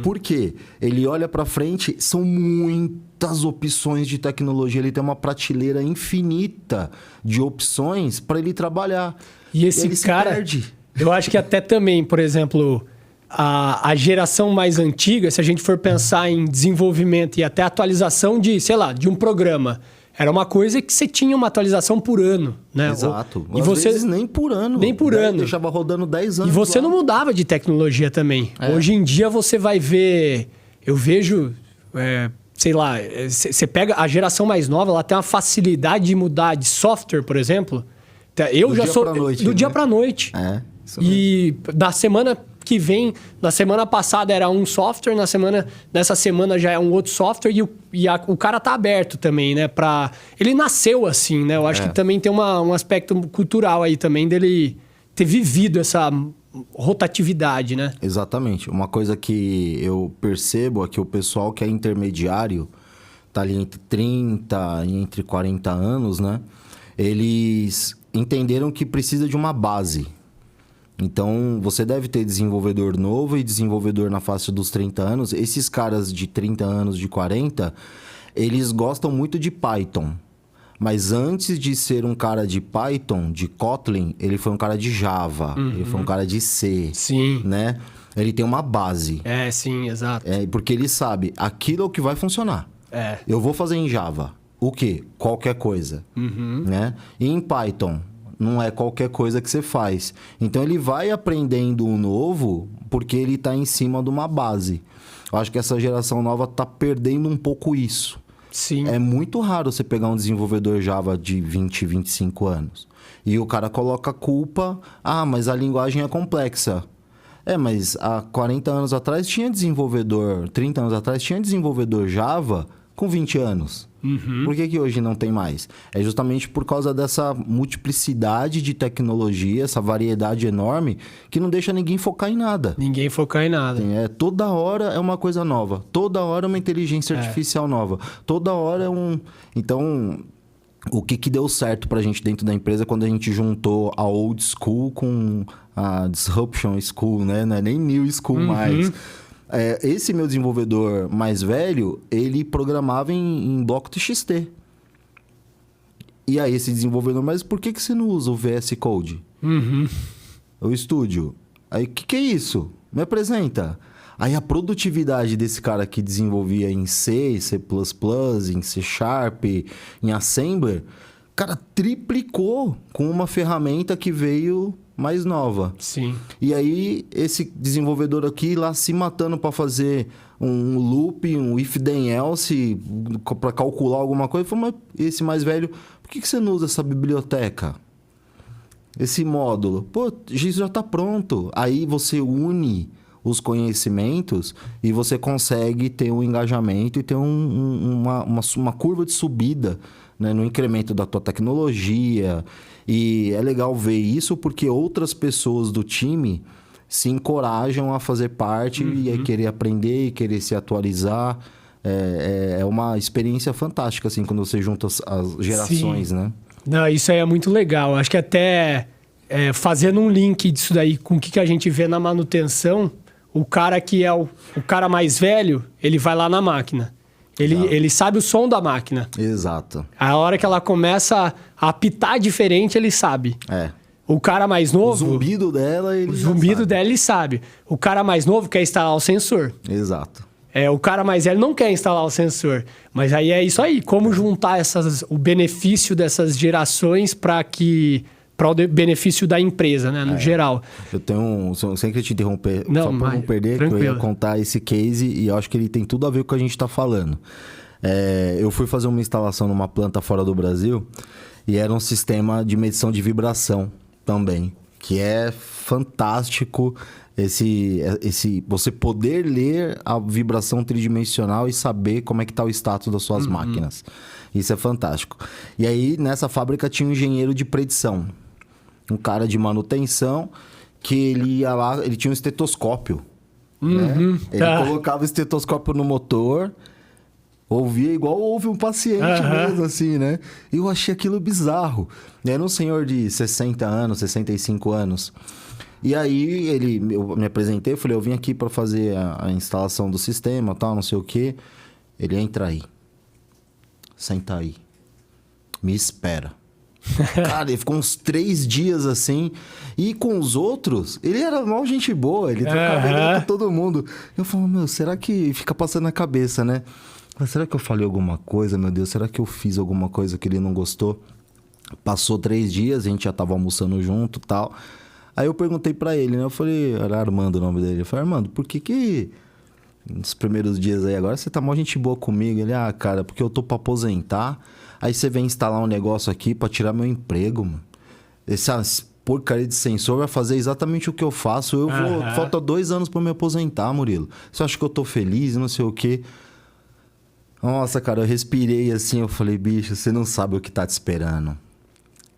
Por quê? Ele olha para frente, são muitas opções de tecnologia, ele tem uma prateleira infinita de opções para ele trabalhar. E esse cara, se perde. Eu acho que até também, por exemplo, a geração mais antiga, se a gente for pensar em desenvolvimento e até atualização de, sei lá, de um programa, era uma coisa que você tinha uma atualização por ano, né? Exato. E você vezes nem por ano. Nem por ano. Deixava rodando 10 anos. E você não mudava de tecnologia também. Hoje em dia você vai ver... Eu vejo sei lá, você pega a geração mais nova, ela tem uma facilidade de mudar de software, por exemplo. Eu do já dia sou pra noite, do né? dia para noite. Isso E da semana que vem, na semana passada era um software, nessa semana já é um outro software o cara tá aberto também, né? Ele nasceu assim, né? Eu acho que também tem um aspecto cultural aí também dele ter vivido essa rotatividade, né? Exatamente. Uma coisa que eu percebo é que o pessoal que é intermediário, tá ali entre 30 e entre 40 anos, né? Eles entenderam que precisa de uma base. Então, você deve ter desenvolvedor novo e desenvolvedor na faixa dos 30 anos. Esses caras de 30 anos, de 40, eles gostam muito de Python. Mas antes de ser um cara de Python, de Kotlin, ele foi um cara de Java, ele foi um cara de C. Sim. Né? Ele tem uma base. Sim, exato. Porque ele sabe, aquilo é o que vai funcionar. Eu vou fazer em Java. O quê? Qualquer coisa. Né? E em Python, não é qualquer coisa que você faz. Então, ele vai aprendendo o novo porque ele está em cima de uma base. Eu acho que essa geração nova está perdendo um pouco isso. Sim. É muito raro você pegar um desenvolvedor Java de 20, 25 anos. E o cara coloca a culpa... mas a linguagem é complexa. Mas há 40 anos atrás tinha desenvolvedor... 30 anos atrás tinha desenvolvedor Java com 20 anos. Por que hoje não tem mais? É justamente por causa dessa multiplicidade de tecnologia, essa variedade enorme, que não deixa ninguém focar em nada. Ninguém focar em nada. Toda hora é uma coisa nova. Toda hora é uma inteligência artificial nova. Toda hora é um... Então, o que deu certo pra gente dentro da empresa quando a gente juntou a old school com a disruption school, né? Não é nem new school mais. Esse meu desenvolvedor mais velho, ele programava em bloco TXT. E aí, esse desenvolvedor, mas por que você não usa o VS Code? O Studio. Aí, o que é isso? Me apresenta. Aí, a produtividade desse cara que desenvolvia em C, C++, em C Sharp, em Assembler, cara, triplicou com uma ferramenta que veio mais nova. Sim. E aí, esse desenvolvedor aqui lá se matando para fazer um loop, um if then else, para calcular alguma coisa, falou, mas esse mais velho, por que você não usa essa biblioteca? Esse módulo? Pô, isso já está pronto. Aí você une os conhecimentos e você consegue ter um engajamento e ter uma curva de subida, né, no incremento da tua tecnologia. E é legal ver isso porque outras pessoas do time se encorajam a fazer parte e a querer aprender e querer se atualizar. É uma experiência fantástica, assim, quando você junta as gerações, Sim. né? Não, isso aí é muito legal. Acho que até fazendo um link disso daí com o que a gente vê na manutenção, o cara que é o cara mais velho, ele vai lá na máquina. Ele sabe o som da máquina. Exato. A hora que ela começa a apitar diferente, ele sabe. O cara mais novo... O zumbido dela, ele ele sabe. O cara mais novo quer instalar o sensor. Exato. O cara mais velho não quer instalar o sensor. Mas aí é isso aí. Como juntar o benefício dessas gerações para o benefício da empresa, né? No geral. Eu tenho sem querer te interromper, não, só para não perder, tranquilo. Que eu ia contar esse case e eu acho que ele tem tudo a ver com o que a gente está falando. Eu fui fazer uma instalação numa planta fora do Brasil e era um sistema de medição de vibração também, que é fantástico você poder ler a vibração tridimensional e saber como é que está o status das suas máquinas. Isso é fantástico. E aí, nessa fábrica tinha um engenheiro de predição, um cara de manutenção, que ele ia lá, ele tinha um estetoscópio. Né? Ele colocava o estetoscópio no motor, ouvia igual ouve um paciente mesmo, assim, né? E eu achei aquilo bizarro. Era um senhor de 60 anos, 65 anos. E aí, eu me apresentei, falei, eu vim aqui para fazer a instalação do sistema, tal, não sei o quê. Ele, entra aí. Senta aí. Me espera. Cara, ele ficou uns 3 dias assim. E com os outros, ele era mal gente boa. Ele trocava ideia com todo mundo. Eu falo, será que... Fica passando na cabeça, né? Mas será que eu falei alguma coisa, meu Deus? Será que eu fiz alguma coisa que ele não gostou? Passou 3 dias, a gente já tava almoçando junto e tal. Aí eu perguntei pra ele, né? Eu falei... Era Armando o nome dele. Eu falei, Armando, por que nos primeiros dias aí, agora você tá mó gente boa comigo. Ele, cara, porque eu tô pra aposentar, aí você vem instalar um negócio aqui pra tirar meu emprego, mano. Essa porcaria de sensor vai fazer exatamente o que eu faço. Falta 2 anos pra me aposentar, Murilo. Você acha que eu tô feliz, não sei o quê? Nossa, cara, eu respirei assim, eu falei, bicho, você não sabe o que tá te esperando.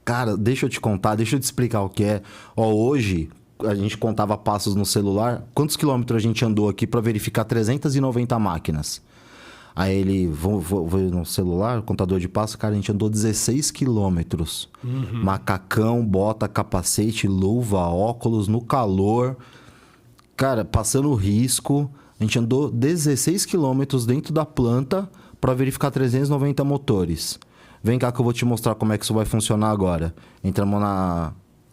Cara, deixa eu te contar, deixa eu te explicar o que é. Hoje, a gente contava passos no celular. Quantos quilômetros a gente andou aqui pra verificar 390 máquinas? Aí ele, vou no celular, contador de passos, cara, a gente andou 16 quilômetros. Macacão, bota, capacete, luva, óculos, no calor. Cara, passando risco. A gente andou 16 quilômetros dentro da planta para verificar 390 motores. Vem cá que eu vou te mostrar como é que isso vai funcionar agora. Entramos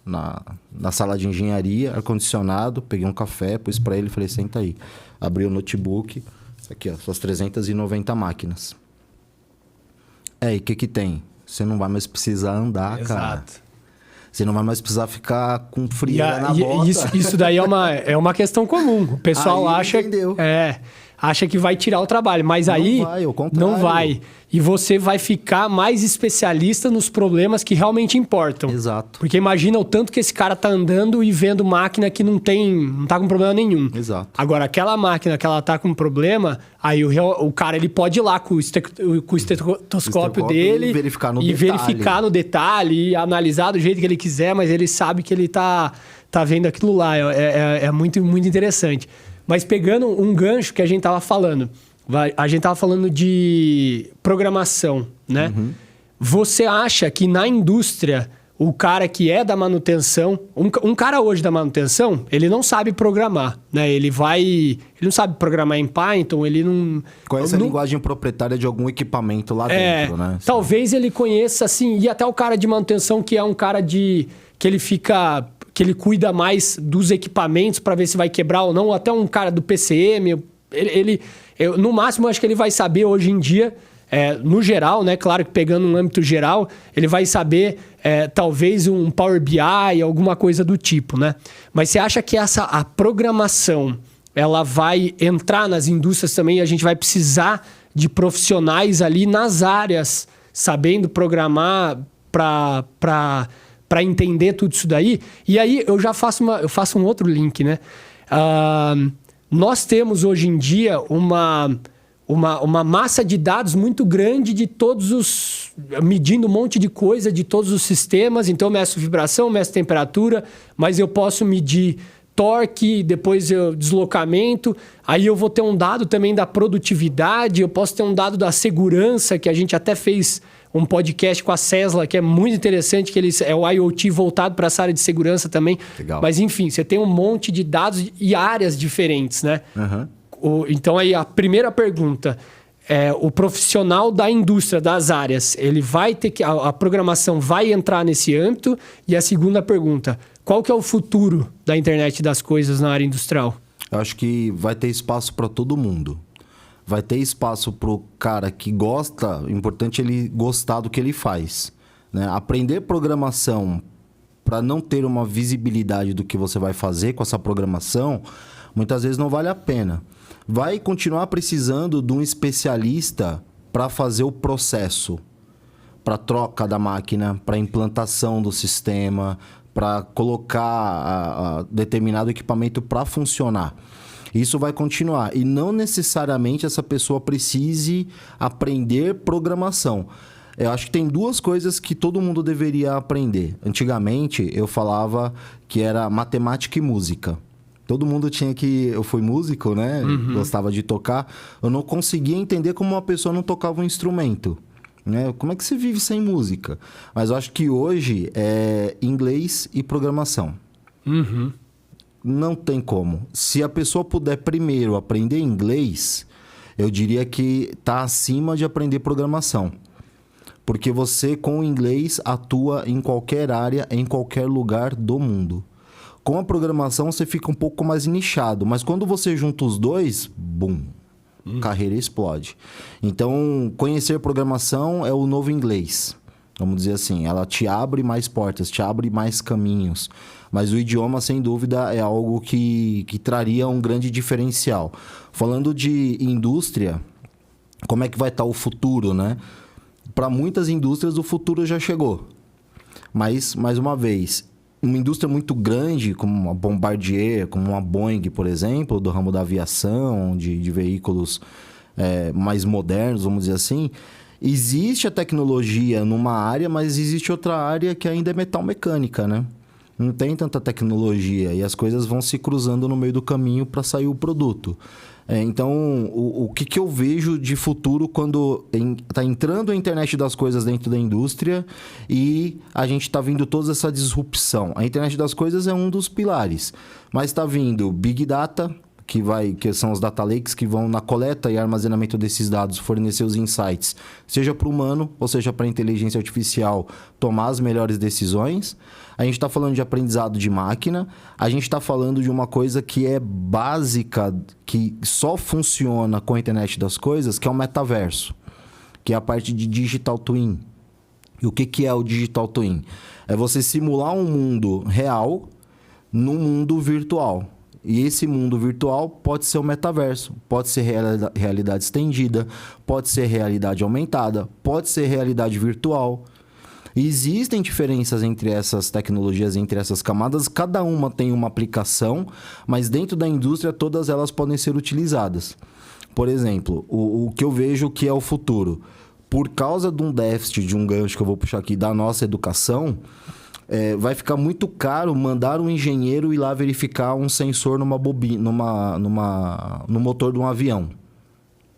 na sala de engenharia, ar-condicionado, peguei um café, pus para ele e falei, senta aí. Abri o notebook, aqui ó, suas 390 máquinas. E o que tem? Você não vai mais precisar andar, cara. Você não vai mais precisar ficar com frieira na bota. Isso daí é uma questão comum. O pessoal acha que vai tirar o trabalho, mas aí não vai, ao contrário. Não vai. E você vai ficar mais especialista nos problemas que realmente importam. Exato. Porque imagina o tanto que esse cara tá andando e vendo máquina que não tá com problema nenhum. Exato. Agora, aquela máquina que ela tá com problema, aí o cara ele pode ir lá com o estetoscópio dele e verificar no detalhe, e analisar do jeito que ele quiser, mas ele sabe que ele tá vendo aquilo lá. É muito, muito interessante. Mas pegando um gancho que a gente tava falando, a gente tava falando de programação, né? Você acha que na indústria, o cara que é da manutenção, um cara hoje da manutenção, ele não sabe programar, né? Ele não sabe programar em Python, ele não... Conhece a linguagem proprietária de algum equipamento lá dentro, né? Talvez ele conheça, assim, e até o cara de manutenção que é um cara que ele cuida mais dos equipamentos para ver se vai quebrar ou não, ou até um cara do PCM, no máximo, acho que ele vai saber hoje em dia, no geral, né? Claro que pegando um âmbito geral, ele vai saber talvez um Power BI, alguma coisa do tipo, né? Mas você acha que a programação, ela vai entrar nas indústrias também e a gente vai precisar de profissionais ali nas áreas, sabendo programar para entender tudo isso daí? E aí eu já faço um outro link, né? Nós temos hoje em dia uma massa de dados muito grande de medindo um monte de coisa de todos os sistemas. Então, eu meço vibração, meço temperatura, mas eu posso medir torque, depois deslocamento. Aí eu vou ter um dado também da produtividade, eu posso ter um dado da segurança, que a gente até fez um podcast com a Cesla, que é muito interessante, que é o IoT voltado para essa área de segurança também. Legal. Mas, enfim, você tem um monte de dados e áreas diferentes, né? Então, aí a primeira pergunta o profissional da indústria, das áreas, ele vai ter que... A programação vai entrar nesse âmbito. E a segunda pergunta, qual que é o futuro da internet das coisas na área industrial? Eu acho que vai ter espaço para todo mundo. Vai ter espaço para o cara que gosta, o importante é ele gostar do que ele faz, né? Aprender programação para não ter uma visibilidade do que você vai fazer com essa programação, muitas vezes não vale a pena. Vai continuar precisando de um especialista para fazer o processo, para troca da máquina, para implantação do sistema, para colocar determinado equipamento para funcionar. Isso vai continuar. E não necessariamente essa pessoa precise aprender programação. Eu acho que tem 2 coisas que todo mundo deveria aprender. Antigamente, eu falava que era matemática e música. Todo mundo tinha que... Eu fui músico, né? Gostava de tocar. Eu não conseguia entender como uma pessoa não tocava um instrumento, né? Como é que você vive sem música? Mas eu acho que hoje é inglês e programação. Não tem como. Se a pessoa puder primeiro aprender inglês, eu diria que está acima de aprender programação. Porque você, com o inglês, atua em qualquer área, em qualquer lugar do mundo. Com a programação, você fica um pouco mais nichado. Mas quando você junta os dois, bum, carreira explode. Então, conhecer programação é o novo inglês. Vamos dizer assim, ela te abre mais portas, te abre mais caminhos. Mas o idioma, sem dúvida, é algo que traria um grande diferencial. Falando de indústria, como é que vai estar o futuro, né? Para muitas indústrias, o futuro já chegou. Mas, mais uma vez, uma indústria muito grande, como uma Bombardier, como uma Boeing, por exemplo, do ramo da aviação, de veículos mais modernos, vamos dizer assim, existe a tecnologia numa área, mas existe outra área que ainda é metal mecânica, né? Não tem tanta tecnologia e as coisas vão se cruzando no meio do caminho para sair o produto. Então, o que eu vejo de futuro quando está entrando a internet das coisas dentro da indústria e a gente está vendo toda essa disrupção. A internet das coisas é um dos pilares, mas está vindo Big Data, que são os data lakes que vão na coleta e armazenamento desses dados fornecer os insights, seja para o humano ou seja para a inteligência artificial tomar as melhores decisões. A gente está falando de aprendizado de máquina, a gente está falando de uma coisa que é básica, que só funciona com a internet das coisas, que é o metaverso, que é a parte de digital twin. E o que é o digital twin? É você simular um mundo real num mundo virtual. E esse mundo virtual pode ser o metaverso, pode ser realidade estendida, pode ser realidade aumentada, pode ser realidade virtual. Existem diferenças entre essas tecnologias, entre essas camadas, cada uma tem uma aplicação, mas dentro da indústria todas elas podem ser utilizadas. Por exemplo, o que eu vejo que é o futuro, por causa de um déficit, de um gancho que eu vou puxar aqui da nossa educação, vai ficar muito caro mandar um engenheiro ir lá verificar um sensor numa bobina, no motor de um avião.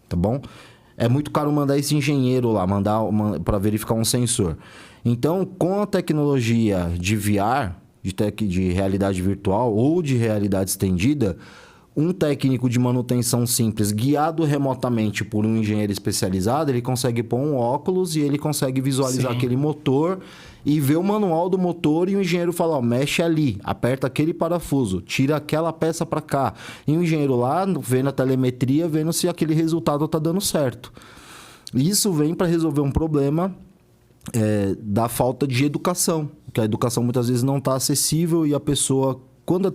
Tá bom? É muito caro mandar esse engenheiro lá, para verificar um sensor. Então, com a tecnologia de VR, de realidade virtual ou de realidade estendida, um técnico de manutenção simples, guiado remotamente por um engenheiro especializado, ele consegue pôr um óculos e ele consegue visualizar aquele motor e ver o manual do motor e o engenheiro fala, mexe ali, aperta aquele parafuso, tira aquela peça para cá. E o engenheiro lá, vendo a telemetria, vendo se aquele resultado está dando certo. Isso vem para resolver um problema da falta de educação, que a educação muitas vezes não está acessível e a pessoa... Quando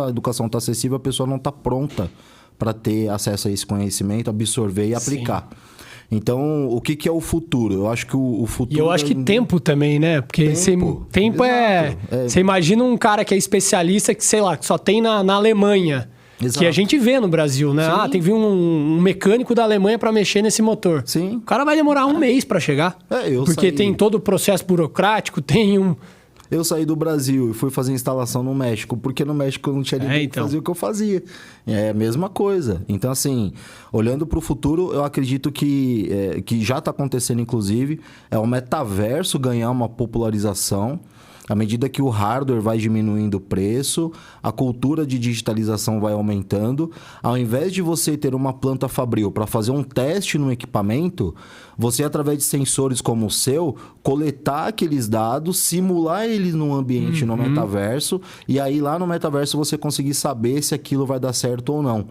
a educação está acessível, a pessoa não está pronta para ter acesso a esse conhecimento, absorver e aplicar. Então, o que é o futuro? Eu acho que o futuro... E eu acho que tempo também, né? Porque tempo Você imagina um cara que é especialista, que sei lá, que só tem na Alemanha. Exato. Que a gente vê no Brasil, né? Sim. Tem que vir um mecânico da Alemanha para mexer nesse motor. Sim. O cara vai demorar um mês para chegar. Porque tem todo o processo burocrático, Eu saí do Brasil e fui fazer instalação no México, porque no México eu não tinha ninguém que fazia o que eu fazia. É a mesma coisa. Então, assim, olhando para o futuro, eu acredito que já está acontecendo, inclusive, é o metaverso ganhar uma popularização. À medida que o hardware vai diminuindo o preço, a cultura de digitalização vai aumentando. Ao invés de você ter uma planta fabril para fazer um teste no equipamento, você, através de sensores como o seu, coletar aqueles dados, simular eles num ambiente no metaverso, e aí lá no metaverso você conseguir saber se aquilo vai dar certo ou não.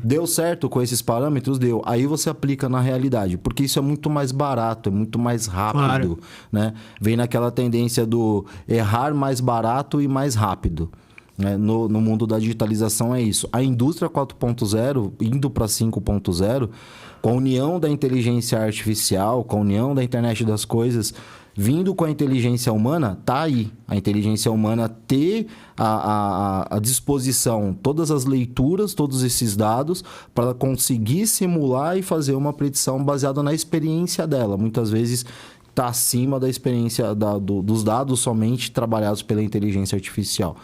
Deu certo com esses parâmetros? Deu. Aí você aplica na realidade, porque isso é muito mais barato, é muito mais rápido. Né? Vem naquela tendência do errar mais barato e mais rápido. No mundo da digitalização é isso. A indústria 4.0, indo para 5.0, com a união da inteligência artificial, com a união da internet das coisas, vindo com a inteligência humana, tá aí. A inteligência humana ter à disposição todas as leituras, todos esses dados, para conseguir simular e fazer uma predição baseada na experiência dela. Muitas vezes está acima da experiência dos dados somente trabalhados pela inteligência artificial.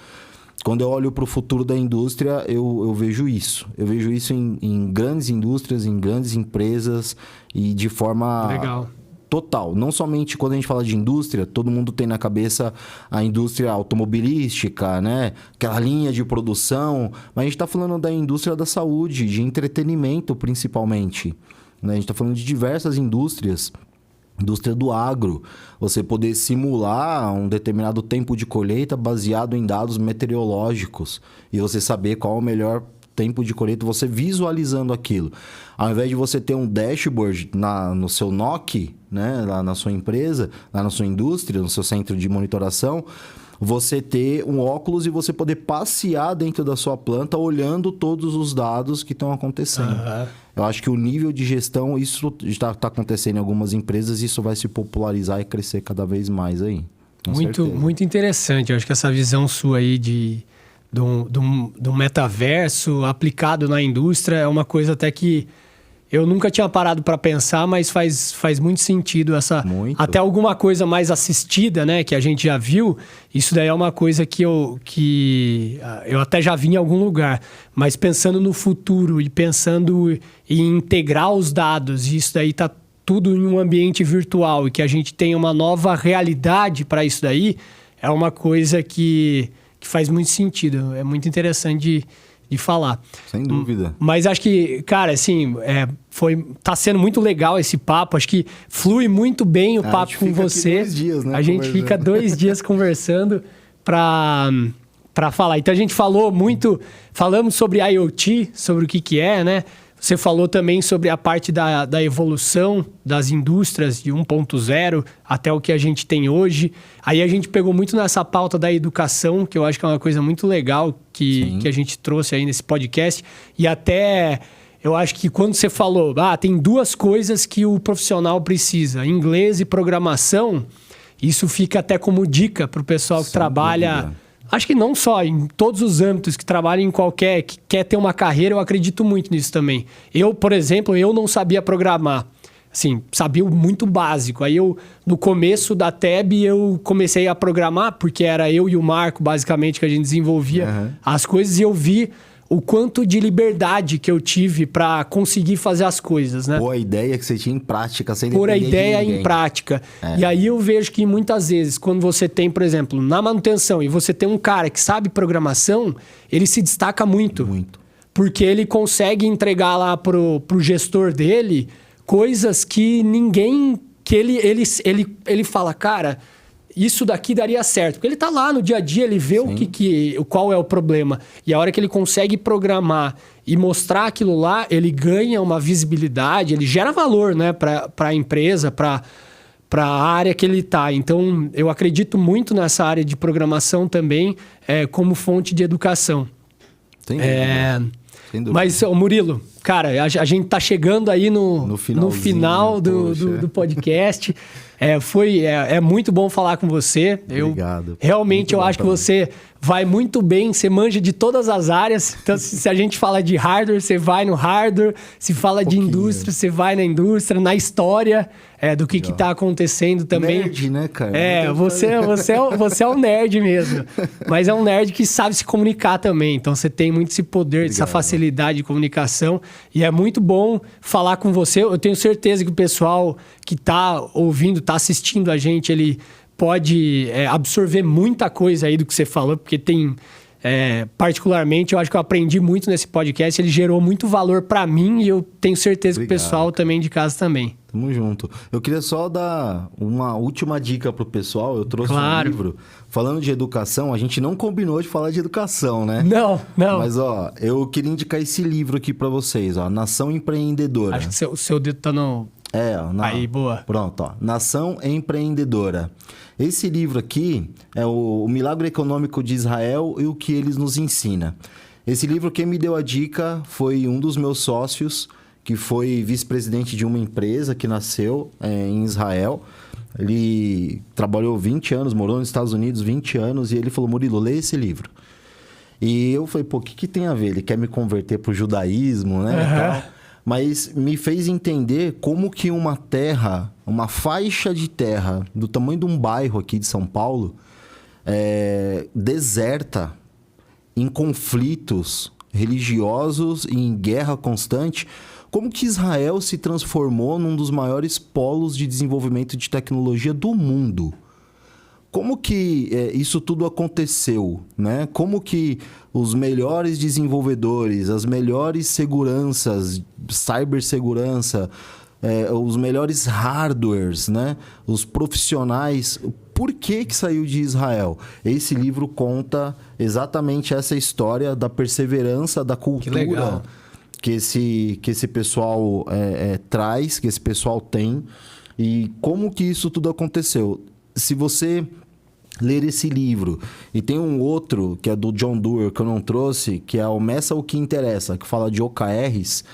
Quando eu olho para o futuro da indústria, eu vejo isso. Eu vejo isso em grandes indústrias, em grandes empresas e de forma total. Não somente quando a gente fala de indústria, todo mundo tem na cabeça a indústria automobilística, né? Aquela linha de produção. Mas a gente está falando da indústria da saúde, de entretenimento principalmente. Né? A gente está falando de diversas indústrias. Indústria do agro, você poder simular um determinado tempo de colheita baseado em dados meteorológicos e você saber qual é o melhor tempo de colheita, você visualizando aquilo. Ao invés de você ter um dashboard no seu NOC, né, lá na sua empresa, lá na sua indústria, no seu centro de monitoração, você ter um óculos e você poder passear dentro da sua planta olhando todos os dados que estão acontecendo. Eu acho que o nível de gestão, isso está acontecendo em algumas empresas, e isso vai se popularizar e crescer cada vez mais aí. Muito interessante. Eu acho que essa visão sua aí de um metaverso aplicado na indústria é uma coisa até que eu nunca tinha parado para pensar, mas faz muito sentido até alguma coisa mais assistida, né, que a gente já viu. Isso daí é uma coisa que eu até já vi em algum lugar, mas pensando no futuro e pensando em integrar os dados, e isso daí tá tudo em um ambiente virtual e que a gente tem uma nova realidade para isso daí, é uma coisa que faz muito sentido. É muito interessante de falar. Sem dúvida. Mas acho que, cara, assim, tá sendo muito legal esse papo. Acho que flui muito bem o papo com você. A gente fica 2 dias, né? A gente fica 2 dias conversando para falar. Então a gente falamos sobre IoT, sobre o que é, né? Você falou também sobre a parte da evolução das indústrias de 1.0 até o que a gente tem hoje. Aí a gente pegou muito nessa pauta da educação, que eu acho que é uma coisa muito legal que a gente trouxe aí nesse podcast. E até eu acho que quando você falou, tem 2 coisas que o profissional precisa, inglês e programação, isso fica até como dica para o pessoal que trabalha... Acho que não só, em todos os âmbitos que trabalham que quer ter uma carreira, eu acredito muito nisso também. Eu, por exemplo, não sabia programar. Assim, sabia o muito básico. Aí no começo da TEB, eu comecei a programar, porque era eu e o Marco, basicamente, que a gente desenvolvia as coisas, e eu vi o quanto de liberdade que eu tive para conseguir fazer as coisas, né? Pôr a ideia que você tinha em prática, sem depender Pôr a de ideia ninguém. em prática. E aí eu vejo que muitas vezes, quando você tem, por exemplo, na manutenção, e você tem um cara que sabe programação, ele se destaca muito. Muito. Porque ele consegue entregar lá pro gestor dele coisas que ninguém... Que ele fala, cara... Isso daqui daria certo. Porque ele tá lá no dia a dia, ele vê qual é o problema. E a hora que ele consegue programar e mostrar aquilo lá, ele ganha uma visibilidade, ele gera valor, né, para a empresa, para a área que ele está. Então, eu acredito muito nessa área de programação também como fonte de educação. Sem dúvida. Mas, Murilo, cara, a gente tá chegando aí no final do podcast. É muito bom falar com você. Obrigado. Realmente, eu acho que você vai muito bem, você manja de todas as áreas. Então, se a gente fala de hardware, você vai no hardware. Se fala de indústria, você vai na indústria, na história do que está acontecendo também. Nerd, né, cara? Você é um nerd mesmo. Mas é um nerd que sabe se comunicar também. Então, você tem muito esse poder, essa facilidade de comunicação. E é muito bom falar com você. Eu tenho certeza que o pessoal que está ouvindo, está assistindo a gente, ele pode absorver muita coisa aí do que você falou, porque tem... particularmente, eu acho que eu aprendi muito nesse podcast. Ele gerou muito valor para mim e eu tenho certeza que o pessoal também de casa também. Tamo junto. Eu queria só dar uma última dica pro pessoal. Eu trouxe um livro falando de educação. A gente não combinou de falar de educação, né? Não. Mas, eu queria indicar esse livro aqui para vocês, Nação Empreendedora. Acho que o seu dedo tá no... Aí, boa. Pronto, Nação Empreendedora. Esse livro aqui é o Milagre Econômico de Israel e o que eles nos ensina. Esse livro, quem me deu a dica foi um dos meus sócios, que foi vice-presidente de uma empresa que nasceu em Israel. Ele trabalhou 20 anos, morou nos Estados Unidos 20 anos, e ele falou, Murilo, lê esse livro. E eu falei, o que tem a ver? Ele quer me converter pro judaísmo, né? E tal. Mas me fez entender como que uma faixa de terra do tamanho de um bairro aqui de São Paulo, deserta, em conflitos religiosos e em guerra constante, como que Israel se transformou num dos maiores polos de desenvolvimento de tecnologia do mundo. Como que isso tudo aconteceu, né? Como que os melhores desenvolvedores, as melhores seguranças, cibersegurança, os melhores hardwares, né? Os profissionais Por que saiu de Israel? Esse livro conta exatamente essa história da perseverança, da cultura que esse pessoal traz, que esse pessoal tem, e como que isso tudo aconteceu. Se você ler esse livro, e tem um outro que é do John Doerr que eu não trouxe, que é o Meça o que Interessa, que fala de OKRs.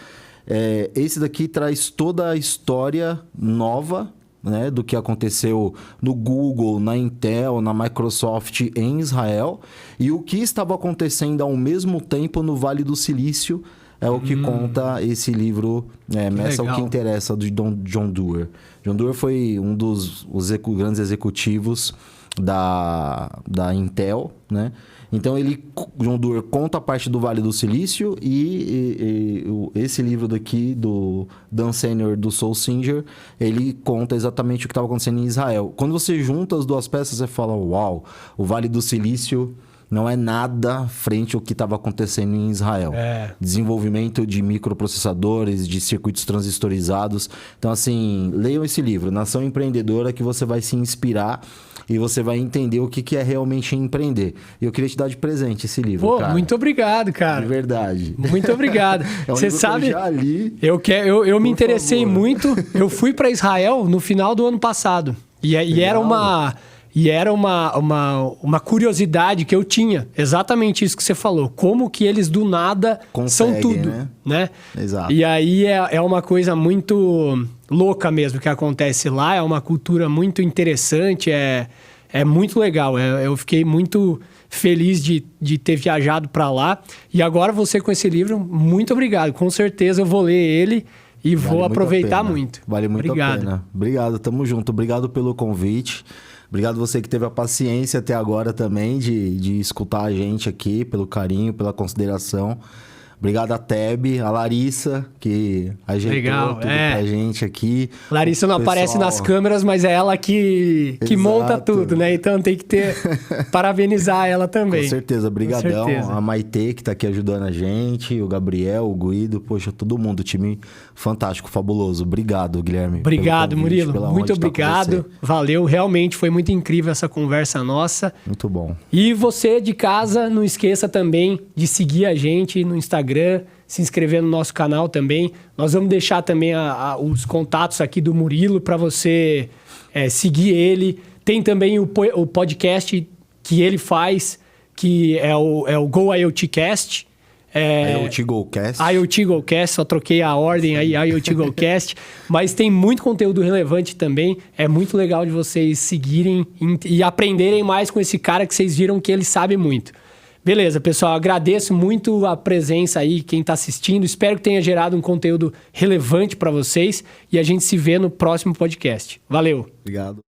Esse daqui traz toda a história nova, né, do que aconteceu no Google, na Intel, na Microsoft em Israel, e o que estava acontecendo ao mesmo tempo no Vale do Silício. É o que conta esse livro, Meça o que Interessa, do John Doerr. John Doerr foi um dos grandes executivos da Intel, né? Então, John Doerr conta a parte do Vale do Silício e esse livro daqui, do Dan Senior, do Soul Singer, ele conta exatamente o que estava acontecendo em Israel. Quando você junta as duas peças, você fala, uau, o Vale do Silício não é nada frente ao que estava acontecendo em Israel. Desenvolvimento de microprocessadores, de circuitos transistorizados. Então, assim, leiam esse livro, Nação Empreendedora, que você vai se inspirar e você vai entender o que é realmente empreender. E eu queria te dar de presente esse livro, cara. Muito obrigado, cara. De verdade. Muito obrigado. Você sabe, que eu já li. Eu me interessei muito. Eu fui para Israel no final do ano passado. E era uma curiosidade que eu tinha. Exatamente isso que você falou. Como que eles do nada são tudo, né? Exato. E aí é uma coisa muito louca mesmo que acontece lá. É uma cultura muito interessante. É muito legal. Eu fiquei muito feliz de ter viajado para lá. E agora você com esse livro, muito obrigado. Com certeza eu vou ler ele e vou aproveitar muito. Vale muito a pena. Obrigado, tamo junto. Obrigado pelo convite. Obrigado você que teve a paciência até agora também de escutar a gente aqui, pelo carinho, pela consideração. Obrigado a Teb, a Larissa, que ajeitou tudo pra gente aqui. Larissa não aparece nas câmeras, mas é ela que monta tudo, né? Então tem que parabenizar ela também. Com certeza, brigadão. A Maitê, que tá aqui ajudando a gente, o Gabriel, o Guido, poxa, todo mundo, time fantástico, fabuloso. Obrigado, Guilherme. Obrigado, Murilo. Muito obrigado. Valeu, realmente foi muito incrível essa conversa nossa. Muito bom. E você de casa, não esqueça também de seguir a gente no Instagram, se inscrever no nosso canal também. Nós vamos deixar também os contatos aqui do Murilo para você seguir ele. Tem também o podcast que ele faz, que é o Go IoT Cast. IoT GoCast. IoT GoCast, só troquei a ordem aí, IoT GoCast. Mas tem muito conteúdo relevante também. É muito legal de vocês seguirem e aprenderem mais com esse cara que vocês viram que ele sabe muito. Beleza, pessoal. Agradeço muito a presença aí, quem está assistindo. Espero que tenha gerado um conteúdo relevante para vocês. E a gente se vê no próximo podcast. Valeu! Obrigado.